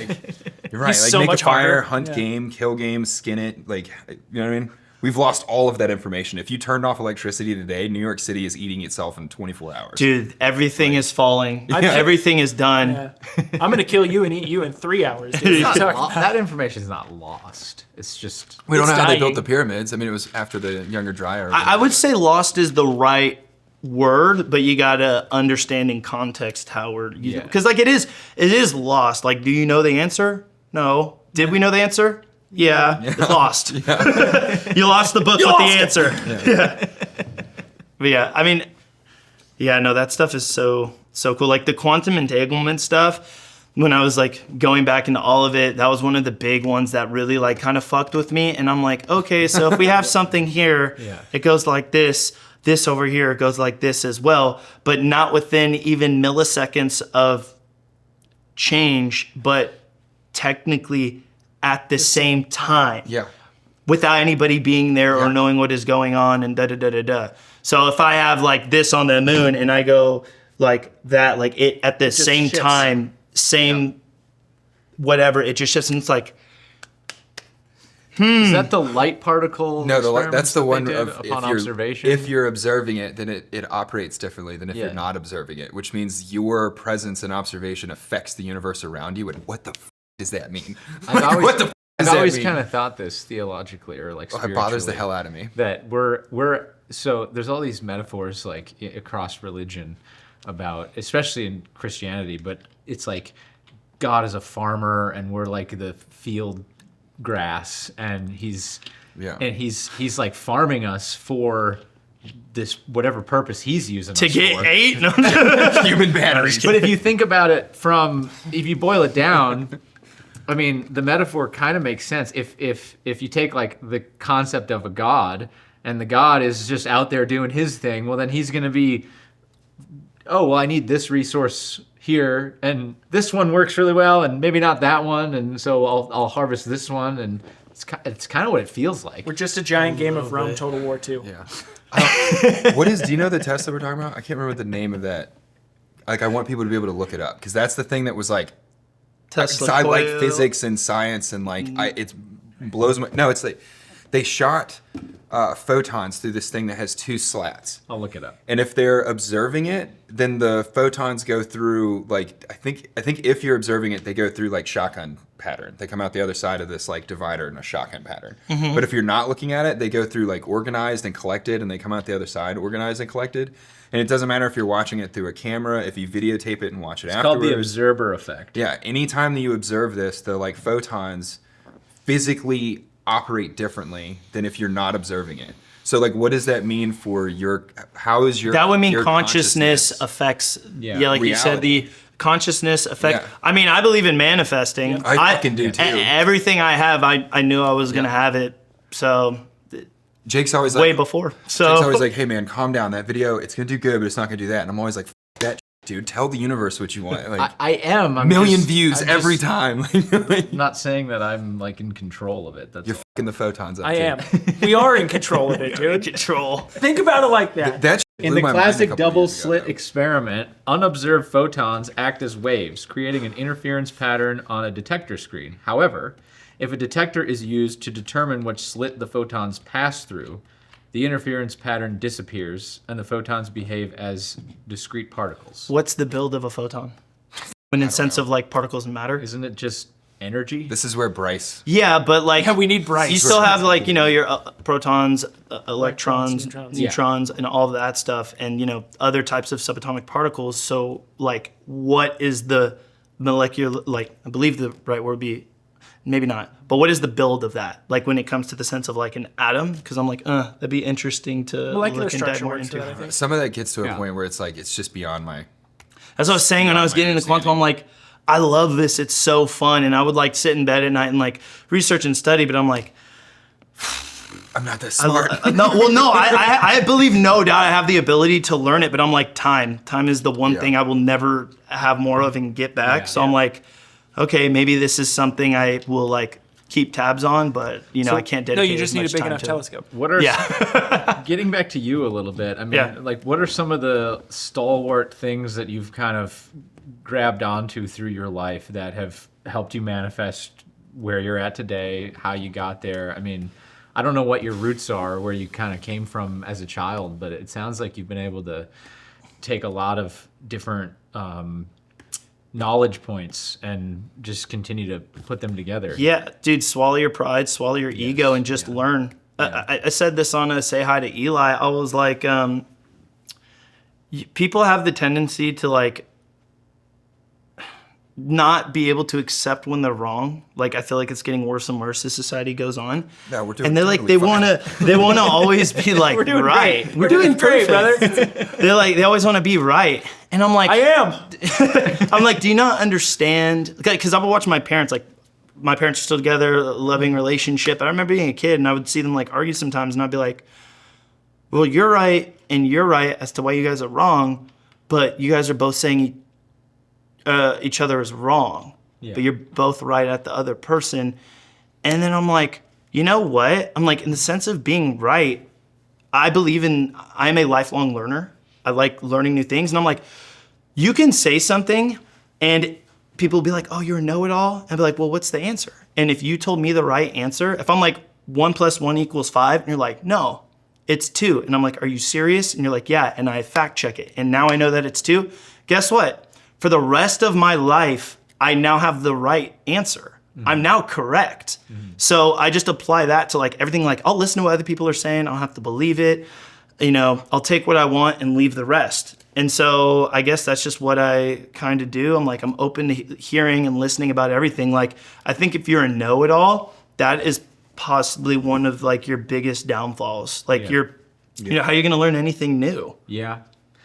right. He's Like so make much a fire, harder. hunt Yeah. game, kill game, skin it. Like, you know what I mean? We've lost all of that information. If you turned off electricity today, New York City is eating itself in 24 hours. Dude, everything is falling. Yeah. Everything is done. Yeah. I'm gonna kill you and eat you in 3 hours. Dude. It's not Talk- that information is not lost. It's just We don't know It's how they dying. built the pyramids. I mean, it was after the Younger Dryas. I would say lost is the right word, but you gotta understand in context how we're using Yeah. it. Because like it is lost. Like, do you know the answer? No. Did we know the answer? Yeah. It's lost. You lost the book with the lost it. answer. Yeah. But yeah, I mean, yeah, no, that stuff is so cool. Like the quantum entanglement stuff, when I was like going back into all of it, that was one of the big ones that really like kind of fucked with me. And I'm like, okay, so if we have something here, Yeah. it goes like this. This over here goes like this as well, but not within even milliseconds of change, but technically at the same time Yeah. without anybody being there or Yeah. knowing what is going on and da da da da da. So if I have like this on the moon and I go like that, like it at the same shifts. time, same whatever, it just shifts and it's like, is that the light particle? No, that's the one experiments of that they did upon observation. if you're observing it, then it operates differently than if Yeah. you're not observing it, which means your presence and observation affects the universe around you. And what the does that mean? I've always, what the does I've that always mean? kind of thought this theologically or like Oh, spiritually. it bothers the hell out of me. That we're so there's all these metaphors like across religion about, especially in Christianity, but it's like God is a farmer and we're like the field grass and he's like farming us for this whatever purpose he's using to us get for. 8? No. Human batteries. But if you think about it if you boil it down, I mean, the metaphor kind of makes sense. If you take like the concept of a god and the god is just out there doing his thing, well then he's going to be, oh, well I need this resource here and this one works really well and maybe not that one and so I'll harvest this one and it's kind of what it feels like. We're just a giant game of Rome Total War 2. Yeah. Do you know the test that we're talking about? I can't remember the name of that. Like, I want people to be able to look it up because that's the thing that was like, Tesla I like coil. physics and science and like it blows my. No, it's like they shot photons through this thing that has 2 slats. I'll look it up. And if they're observing it, then the photons go through like I think if you're observing it, they go through like shotgun pattern. They come out the other side of this like divider in a shotgun pattern. But if you're not looking at it, they go through like organized and collected, and they come out the other side organized and collected. And it doesn't matter if you're watching it through a camera, if you videotape it and watch it It's afterwards. called the observer effect. Yeah, anytime that you observe this, the like photons physically operate differently than if you're not observing it. So like, what does that mean for how is your That would mean your consciousness affects, Yeah. like you said, Reality. the consciousness affect. Yeah. I mean, I believe in manifesting. I fucking do, too. Everything I have, I knew I was going to have it. So Jake's always way like, before. So Jake's always like, hey man, calm down. That video, it's gonna do good, but it's not gonna do that. And I'm always like, F that dude. Tell the universe what you want. Like I am. I'm million just- views I'm every just time. Not saying that I'm like in control of it. That's You're all. fucking the photons up. I too. am. We are in control of it, dude. control. Think about it like that. That In blew the my mind a classic couple double years ago, slit though. experiment, unobserved photons act as waves, creating an interference pattern on a detector screen. However, if a detector is used to determine which slit the photons pass through, the interference pattern disappears and the photons behave as discrete particles. What's the build of a photon? In the sense of like particles and matter? Isn't it just energy? This is where Bryce. Yeah, but like Yeah, we need Bryce. you still have like your protons, electrons, neutrons. neutrons, and all of that stuff, and other types of subatomic particles. So like, what is the molecular? Like, I believe the right word would be maybe not. But what is the build of that? Like when it comes to the sense of like an atom? Because I'm like, that'd be interesting to Molecular look and dive structure more works for into. that, I think. Some of that gets to a point where it's like it's just beyond my. That's what I was saying when I was getting into quantum. I'm like, I love this. It's so fun. And I would like sit in bed at night and like research and study, but I'm like, I'm not that smart. I believe no doubt I have the ability to learn it, but I'm like, time is the one thing I will never have more of and get back. So I'm like, okay, maybe this is something I will like keep tabs on, but I can't dedicate. No, you just as need much a big time enough to it. telescope. What are getting back to you a little bit? I mean, like, what are some of the stalwart things that you've kind of grabbed onto through your life that have helped you manifest where you're at today, how you got there? I mean, I don't know what your roots are, where you kind of came from as a child, but it sounds like you've been able to take a lot of different knowledge points and just continue to put them together. Yeah, dude, swallow your pride, swallow your ego, and just learn. I said this on a Say Hi to Eli. I was like, people have the tendency to like not be able to accept when they're wrong. Like I feel like it's getting worse and worse as society goes on. No, we're doing. And they're like totally they wanna always be like right. Great. We're doing great, brother. They're like they always want to be right. And I'm like I am. I'm like, do you not understand? Because I would watch my parents, like, my parents are still together, loving relationship. I remember being a kid and I would see them like argue sometimes and I'd be like, well, you're right and you're right as to why you guys are wrong, but you guys are both saying each other is wrong, but you're both right at the other person. And then I'm like, you know what? I'm like, in the sense of being right, I'm a lifelong learner. I like learning new things. And I'm like, you can say something and people will be like, oh, you're a know-it-all. And I'll be like, well, what's the answer? And if you told me the right answer, if I'm like 1 + 1 = 5, and you're like, no, it's 2. And I'm like, are you serious? And you're like, yeah. And I fact check it. And now I know that it's 2. Guess what? For the rest of my life, I now have the right answer. I'm now correct. So I just apply that to like everything. Like I'll listen to what other people are saying. I'll have to believe it. I'll take what I want and leave the rest. And so I guess that's just what I kind of do. I'm like, I'm open to hearing and listening about everything. Like, I think if you're a know-it-all, that is possibly one of like your biggest downfalls. Like how are you going to learn anything new? Yeah.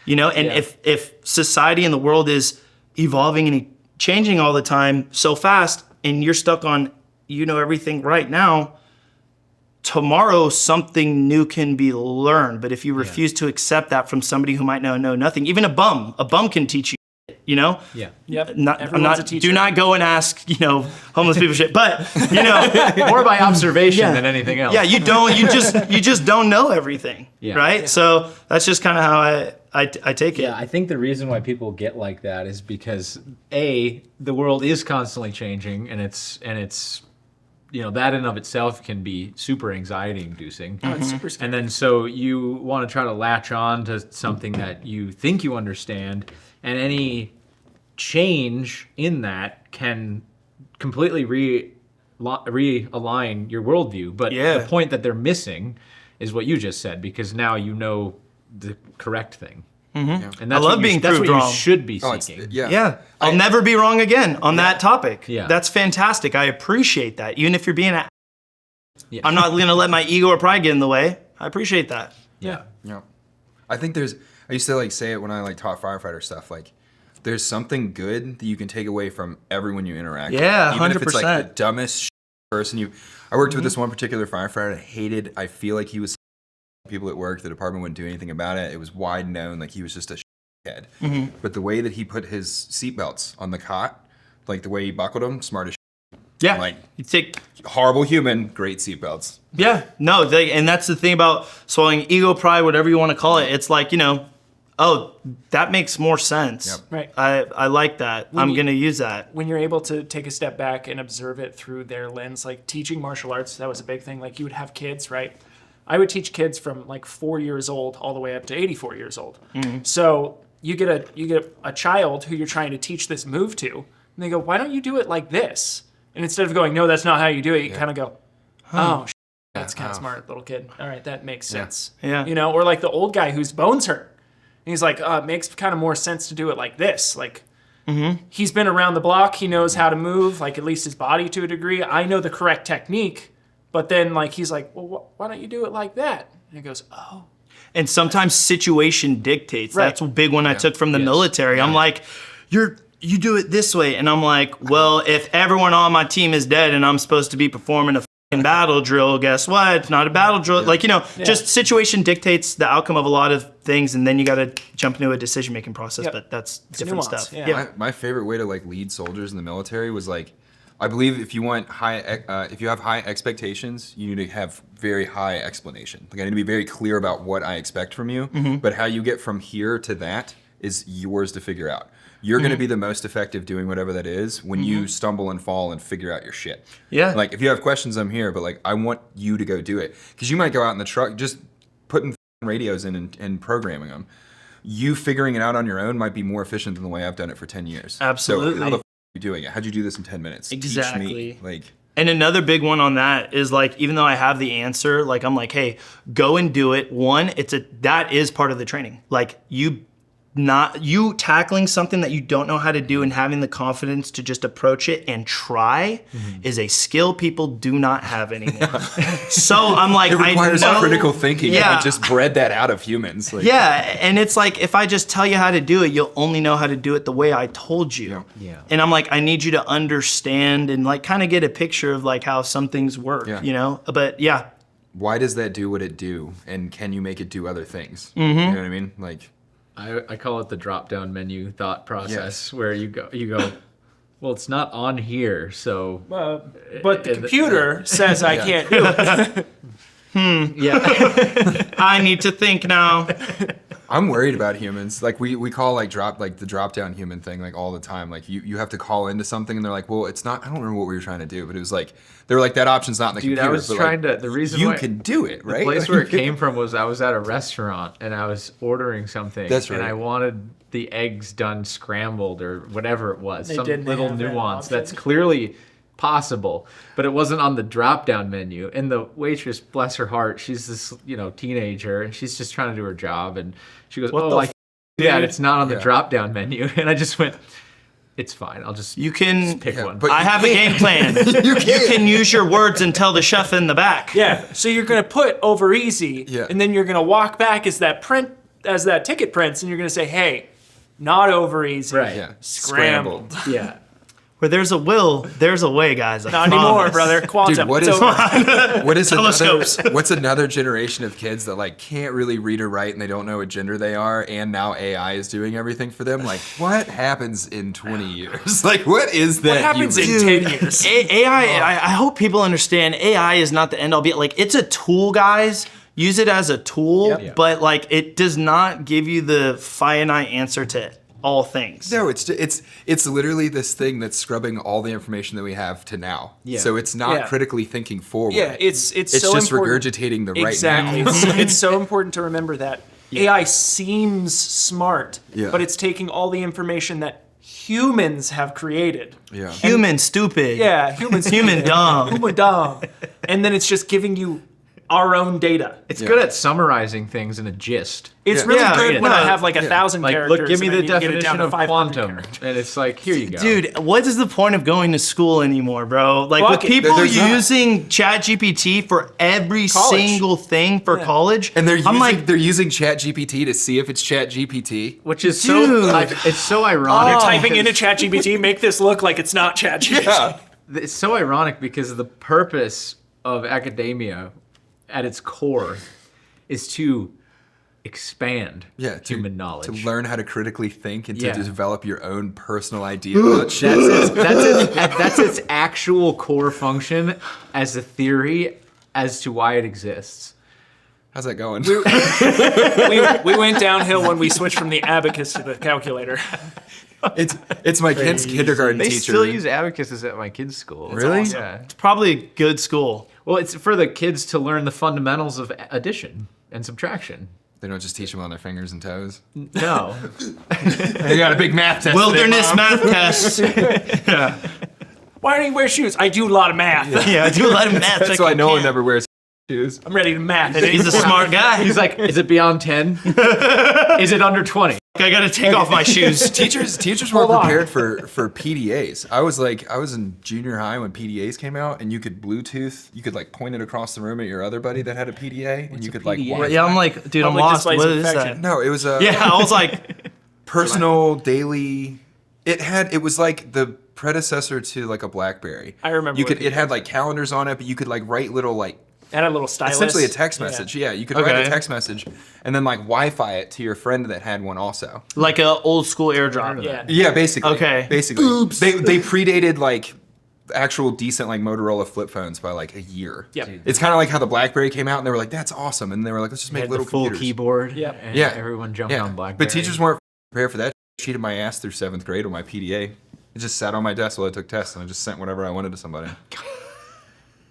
And if society and the world is evolving and changing all the time so fast and you're stuck on, everything right now, tomorrow something new can be learned. But if you refuse to accept that from somebody who might know nothing, even a bum can teach you, Yeah. Yep. I'm a teacher. do not go and ask, homeless people shit. But, More by observation than anything else. yeah, you just don't know everything. Yeah. Right. Yeah. So that's just kind of how I take it. Yeah, I think the reason why people get like that is because the world is constantly changing, and it's that in of itself can be super anxiety inducing. Oh, it's super scary. And then so you want to try to latch on to something that you think you understand, and any change in that can completely realign your worldview. But the point that they're missing is what you just said, because now you know the correct thing. And that's I love being that's proved what wrong. you should be seeking. I'll never be wrong again on that topic. Yeah. That's fantastic. I appreciate that. Even if you're being I'm not going to let my ego or pride get in the way. I appreciate that. Yeah. I think I used to like say it when I like taught firefighter stuff. Like, there's something good that you can take away from everyone you interact with. Yeah, Even if it's like 100%. the dumbest person I worked with this one particular firefighter. I feel like he was people at work. The department wouldn't do anything about it. It was wide known, like he was just a head. But the way that he put his seatbelts on the cot, like the way he buckled them, smart as Yeah. Like, you take horrible human, great seatbelts. Yeah, no, and that's the thing about swallowing ego, pride, whatever you want to call it. It's like, oh, that makes more sense. Yep. Right. I like that. I'm going to use that. When you're able to take a step back and observe it through their lens, like teaching martial arts, that was a big thing. Like you would have kids, right? I would teach kids from like 4 years old all the way up to 84 years old. So you get a child who you're trying to teach this move to, and they go, why don't you do it like this? And instead of going, no, that's not how you do it, you kind of go, oh, that's kind of smart, little kid. All right, that makes sense. Yeah. Or like the old guy whose bones hurt. And he's like, it makes kind of more sense to do it like this. Like, He's been around the block. He knows how to move, like at least his body to a degree. I know the correct technique, but then like he's like, well, why don't you do it like that? And he goes, oh. And sometimes situation dictates. Right. That's a big one I took from the military. I'm like, you do it this way. And I'm like, well, if everyone on my team is dead and I'm supposed to be performing a f***ing battle drill, guess what? It's not a battle drill. Like, just situation dictates the outcome of a lot of things, and then you got to jump into a decision-making process, but that's different nuance, stuff. yeah. My favorite way to like lead soldiers in the military was like, I believe if you want if you have high expectations, you need to have very high explanation. Like I need to be very clear about what I expect from you, but how you get from here to that is yours to figure out. You're going to be the most effective doing whatever that is when you stumble and fall and figure out your shit. Yeah. Like if you have questions, I'm here, but like I want you to go do it. Because you might go out in the truck, just putting radios in and programming them. You figuring it out on your own might be more efficient than the way I've done it for 10 years. Absolutely. So how the are you doing it? How'd you do this in 10 minutes? Exactly. Teach me. Like, and another big one on that is like, even though I have the answer, like I'm like, hey, go and do it. One, that is part of the training. Like you tackling something that you don't know how to do and having the confidence to just approach it and try is a skill people do not have anymore. So I'm like, it requires I know, critical thinking. Yeah. And just bred that out of humans. Like, yeah, and it's like, if I just tell you how to do it, you'll only know how to do it the way I told you. Yeah. And I'm like, I need you to understand and like kind of get a picture of like how some things work, you know? But yeah. Why does that do what it do? And can you make it do other things? You know what I mean? Like, I call it the drop-down menu thought process, where you go, well, it's not on here, so. But the computer says I can't do it. I need to think now. I'm worried about humans. Like we call like the drop down human thing like all the time. Like you have to call into something and they're like, well, it's not. I don't remember what we were trying to do, but it was like they were like that option's not in the computer. I was but trying like, to. The reason you why can do it, right? The place where it came from was I was at a restaurant and I was ordering something. That's right. And I wanted the eggs done scrambled or whatever it was. They Some didn't little have that nuance option. that's clearly possible, but it wasn't on the drop-down menu. And the waitress, bless her heart, she's this teenager and she's just trying to do her job. And she goes, What "Oh, the like yeah, it's not on the Yeah. drop-down menu." And I just went, "It's fine. I'll just You can pick one." but- I have a game plan. You can use your words and tell the chef in the back. Yeah. So you're gonna put over easy, Yeah. and then you're gonna walk back as that ticket prints, and you're gonna say, hey, not over easy. Right. Yeah. Scrambled. yeah. Where there's a will, there's a way, guys. I Not anymore, promise. brother. Quantum. Dude, what It's is over. what is Telescopes. what's another generation of kids that like can't really read or write and they don't know what gender they are, and now AI is doing everything for them? Like, what happens in 20 years? Like, what is that? What happens in human? 10 years? AI, I hope people understand AI is not the end all be. Like, it's a tool, guys. Use it as a tool, Yep. but like it does not give you the finite answer to all things. No, it's literally this thing that's scrubbing all the information that we have to now. Yeah. So it's not Yeah. critically thinking forward. Yeah, it's It's so just important. regurgitating the Exactly. right now. It's so important to remember that. AI seems smart, Yeah. but it's taking all the information that humans have created. Yeah. Human stupid. Yeah, humans. Human dumb. Human dumb. And then it's just giving you our own data. It's good at summarizing things in a gist. It's Yeah. really Yeah. good when No, I have like 1,000 Like, characters. look, give me and I the need to get it down definition to of 500 quantum, characters. and it's like, here you go, Dude, what is the point of going to school anymore, bro? Like, Fuck with it. people There's not. using ChatGPT for every College. single thing for college, And I'm they're using ChatGPT to see if it's ChatGPT. which is Dude. it's so ironic. They're typing into ChatGPT, make this look like it's not ChatGPT. Yeah. It's so ironic because the purpose of academia, at its core, is to expand human knowledge. To learn how to critically think and to Yeah. develop your own personal idea about shit. That's its actual core function as a theory as to why it exists. How's that going? We went downhill when we switched from the abacus to the calculator. It's my kid's kindergarten They teacher. still use abacuses at my kids' school. Really? awesome. Yeah. probably a good school. Well, it's for the kids to learn the fundamentals of addition and subtraction. They don't just teach them on their fingers and toes. No. They got a big math test. Wilderness math test. Why don't you wear shoes? I do a lot of math. Yeah, I do a lot of math. That's why no one ever wears I'm ready to math. He's a smart guy. He's like, is it beyond 10? Is it under 20? I gotta take off my shoes. Teachers weren't prepared for PDAs. I was in junior high when PDAs came out, and you could Bluetooth. You could like point it across the room at your other buddy that had a PDA, and you could like. PDA? Yeah, I'm like, dude, I'm Public lost. displays What of is affection. that? No, it was a Yeah, I was like, personal daily. It was like the predecessor to like a BlackBerry. I remember You what could. It had like calendars on it, but you could like write little like. It had a little stylus. Essentially a text message. Yeah, you could write Okay. a text message and then like Wi-Fi it to your friend that had one also. like a old school airdrop. Yeah. Yeah, basically. Okay. Basically. Oops. They predated like actual decent like Motorola flip phones by like a year. Yep. It's kind of like how the BlackBerry came out and they were like, that's awesome. And they were like, let's just make Had little the full computers. keyboard. Yep. And Yeah. everyone jumped Yeah. on BlackBerry. But teachers weren't prepared for that. Cheated my ass through 7th grade with my PDA. It just sat on my desk while I took tests and I just sent whatever I wanted to somebody.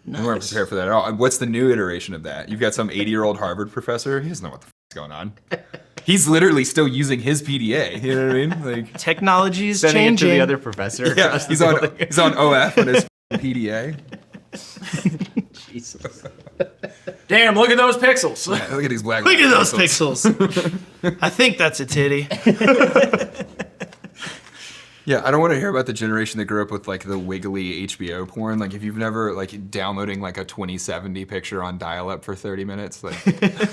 Nice. We weren't prepared for that at all. What's the new iteration of that? You've got some 80-year-old Harvard professor. He doesn't know what the is going on. He's literally still using his PDA. You know what I mean? Like, Technology is Sending it changing. to the other professor. yeah, he's on OF on his PDA. Jesus. Damn, look at those pixels. Look at these black. Look at those pixels. I think that's a titty. Yeah, I don't want to hear about the generation that grew up with like the wiggly HBO porn. Like if you've never like downloading like a 2070 picture on dial-up for 30 minutes, like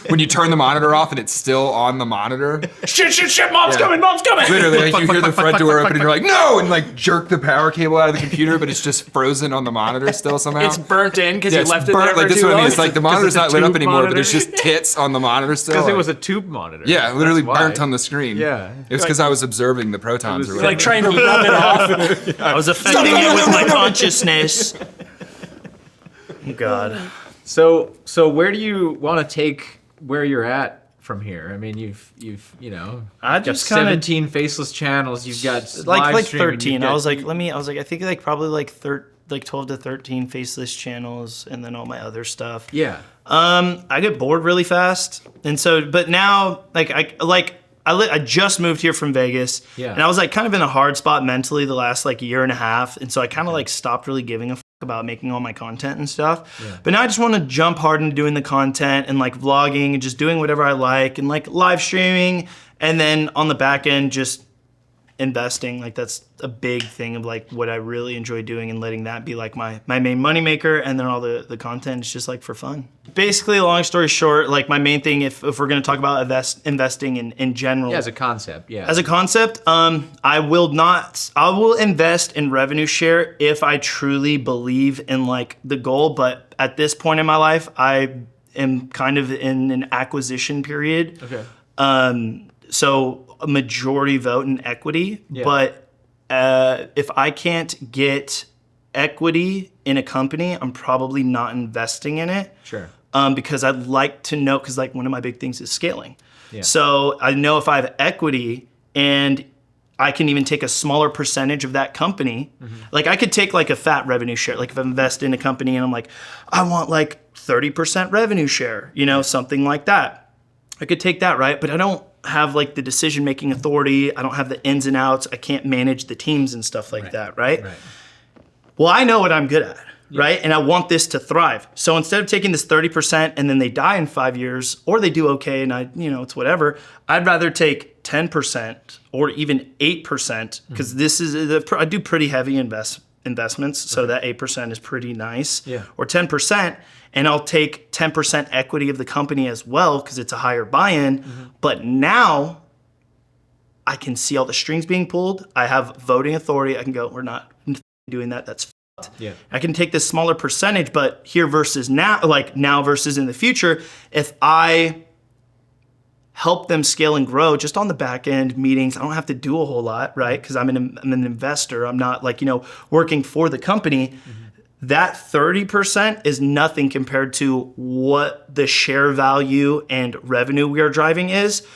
when you turn the monitor off and it's still on the monitor. Shit, mom's Yeah. coming, mom's coming. Literally, like you hear the front door open and you're like, no, and like jerk the power cable out of the computer, but it's just frozen on the monitor still somehow. It's burnt in because Yeah, you it's left it burnt, there for like this too one. long. It's like the monitor's it's a not lit up tube anymore, but it's monitor. just tits on the monitor still. Because it Like- was a tube monitor. yeah, literally That's burnt why. on the screen. Yeah. It was because I was observing the protons or was whatever. like trying to rub it off. I was affecting it with my consciousness. Oh, God. So where do you want to take where you're at from here? I mean, you've you know, I you've got just kinda- 17 faceless channels. You've got Like live streaming, 13. you've I got- was like, I think like probably like 12 to 13 faceless channels, and then all my other stuff. yeah. I get bored really fast, and so, but now, I just moved here from Vegas, Yeah. and I was like kind of in a hard spot mentally the last like year and a half, and so I kind of like stopped really giving a fuck about making all my content and stuff. Yeah. But now I just want to jump hard into doing the content and like vlogging and just doing whatever I like and like live streaming, and then on the back end just investing. Like that's a big thing of like what I really enjoy doing, and letting that be like my main moneymaker, and then all the content is just like for fun. Basically, long story short, like my main thing, if we're gonna talk about investing in general. Yeah, as a concept. Yeah. As a concept, I will invest in revenue share if I truly believe in like the goal, but at this point in my life, I am kind of in an acquisition period. Okay. So a majority vote in equity, Yeah. but if I can't get equity in a company, I'm probably not investing in it. Sure. Because I'd like to know, because like one of my big things is scaling. Yeah. So I know if I have equity and I can even take a smaller percentage of that company, like I could take like a fat revenue share. Like if I invest in a company and I'm like, I want like 30% revenue share, you know, something like that. I could take that, right? But I don't have like the decision-making authority. I don't have the ins and outs. I can't manage the teams and stuff like that, right? Right. Well, I know what I'm good at, right? And I want this to thrive. So instead of taking this 30% and then they die in 5 years, or they do okay and it's whatever, I'd rather take 10% or even 8%, because this is, I do pretty heavy investments, so that 8% is pretty nice. Yeah. Or 10%, and I'll take 10% equity of the company as well, because it's a higher buy-in. But now I can see all the strings being pulled. I have voting authority. I can go, we're not doing that. That's fucked. Yeah. I can take this smaller percentage, but here versus now, like now versus in the future, if I help them scale and grow just on the back end meetings, I don't have to do a whole lot, right? Because I'm an investor. I'm not like, working for the company. That 30% is nothing compared to what the share value and revenue we are driving is.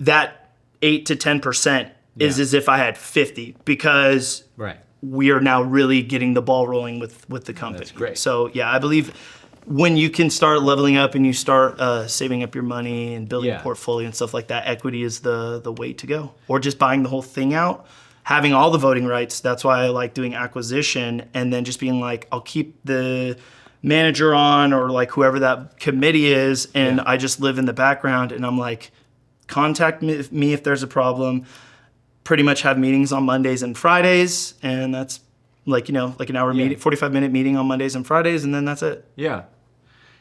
That 8 to 10% is Yeah. as if I had 50, because Right. we are now really getting the ball rolling with the company. That's great. So yeah, I believe when you can start leveling up and you start saving up your money and building Yeah. a portfolio and stuff like that, equity is the way to go. Or just buying the whole thing out, having all the voting rights. That's why I like doing acquisition, and then just being like, I'll keep the manager on or like whoever that committee is, and I just live in the background, and I'm like, contact me if there's a problem. Pretty much have meetings on Mondays and Fridays, and that's like, like an hour meeting, 45-minute meeting on Mondays and Fridays, and then that's it. Yeah.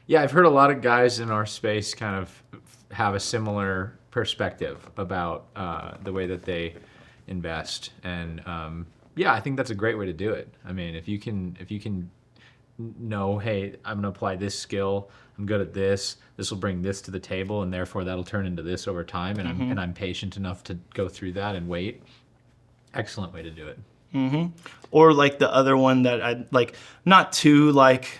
Yeah, I've heard a lot of guys in our space kind of have a similar perspective about the way that they invest, and I think that's a great way to do it. I mean, if you can know, hey, I'm gonna apply this skill, I'm good at this will bring this to the table, and therefore that'll turn into this over time, and I'm patient enough to go through that and wait. Excellent way to do it. Or like the other one that I like, not too like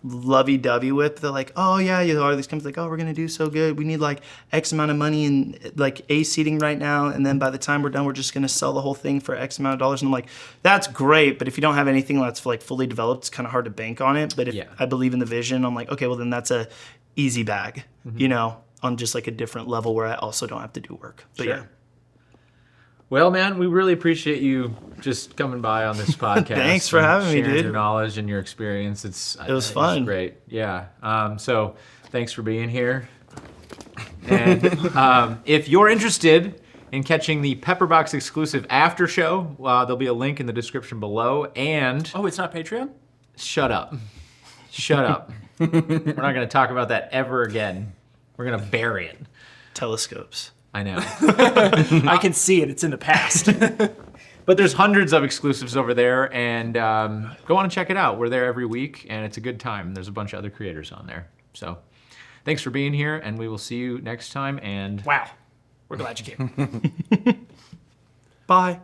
lovey-dovey with, they're like, oh yeah, all these companies like, oh, we're gonna do so good, we need like X amount of money in like A seating right now, and then by the time we're done, we're just gonna sell the whole thing for X amount of dollars. And I'm like, that's great, but if you don't have anything that's like fully developed, it's kind of hard to bank on it. But if I believe in the vision, I'm like, okay, well then that's a easy bag, on just like a different level where I also don't have to do work. But Sure. Well, man, we really appreciate you just coming by on this podcast. Thanks for having me, sharing dude. your knowledge and your experience. It was fun. It's great. Yeah. So thanks for being here. And if you're interested in catching the Pepperbox exclusive after show, there'll be a link in the description below. And Oh, it's not Patreon? shut up. Shut up. We're not going to talk about that ever again. We're going to bury it. telescopes. I know. I can see it. It's in the past. But there's hundreds of exclusives over there, and go on and check it out. We're there every week, and it's a good time. There's a bunch of other creators on there. So thanks for being here, and we will see you next time. And Wow. We're glad you came. Bye.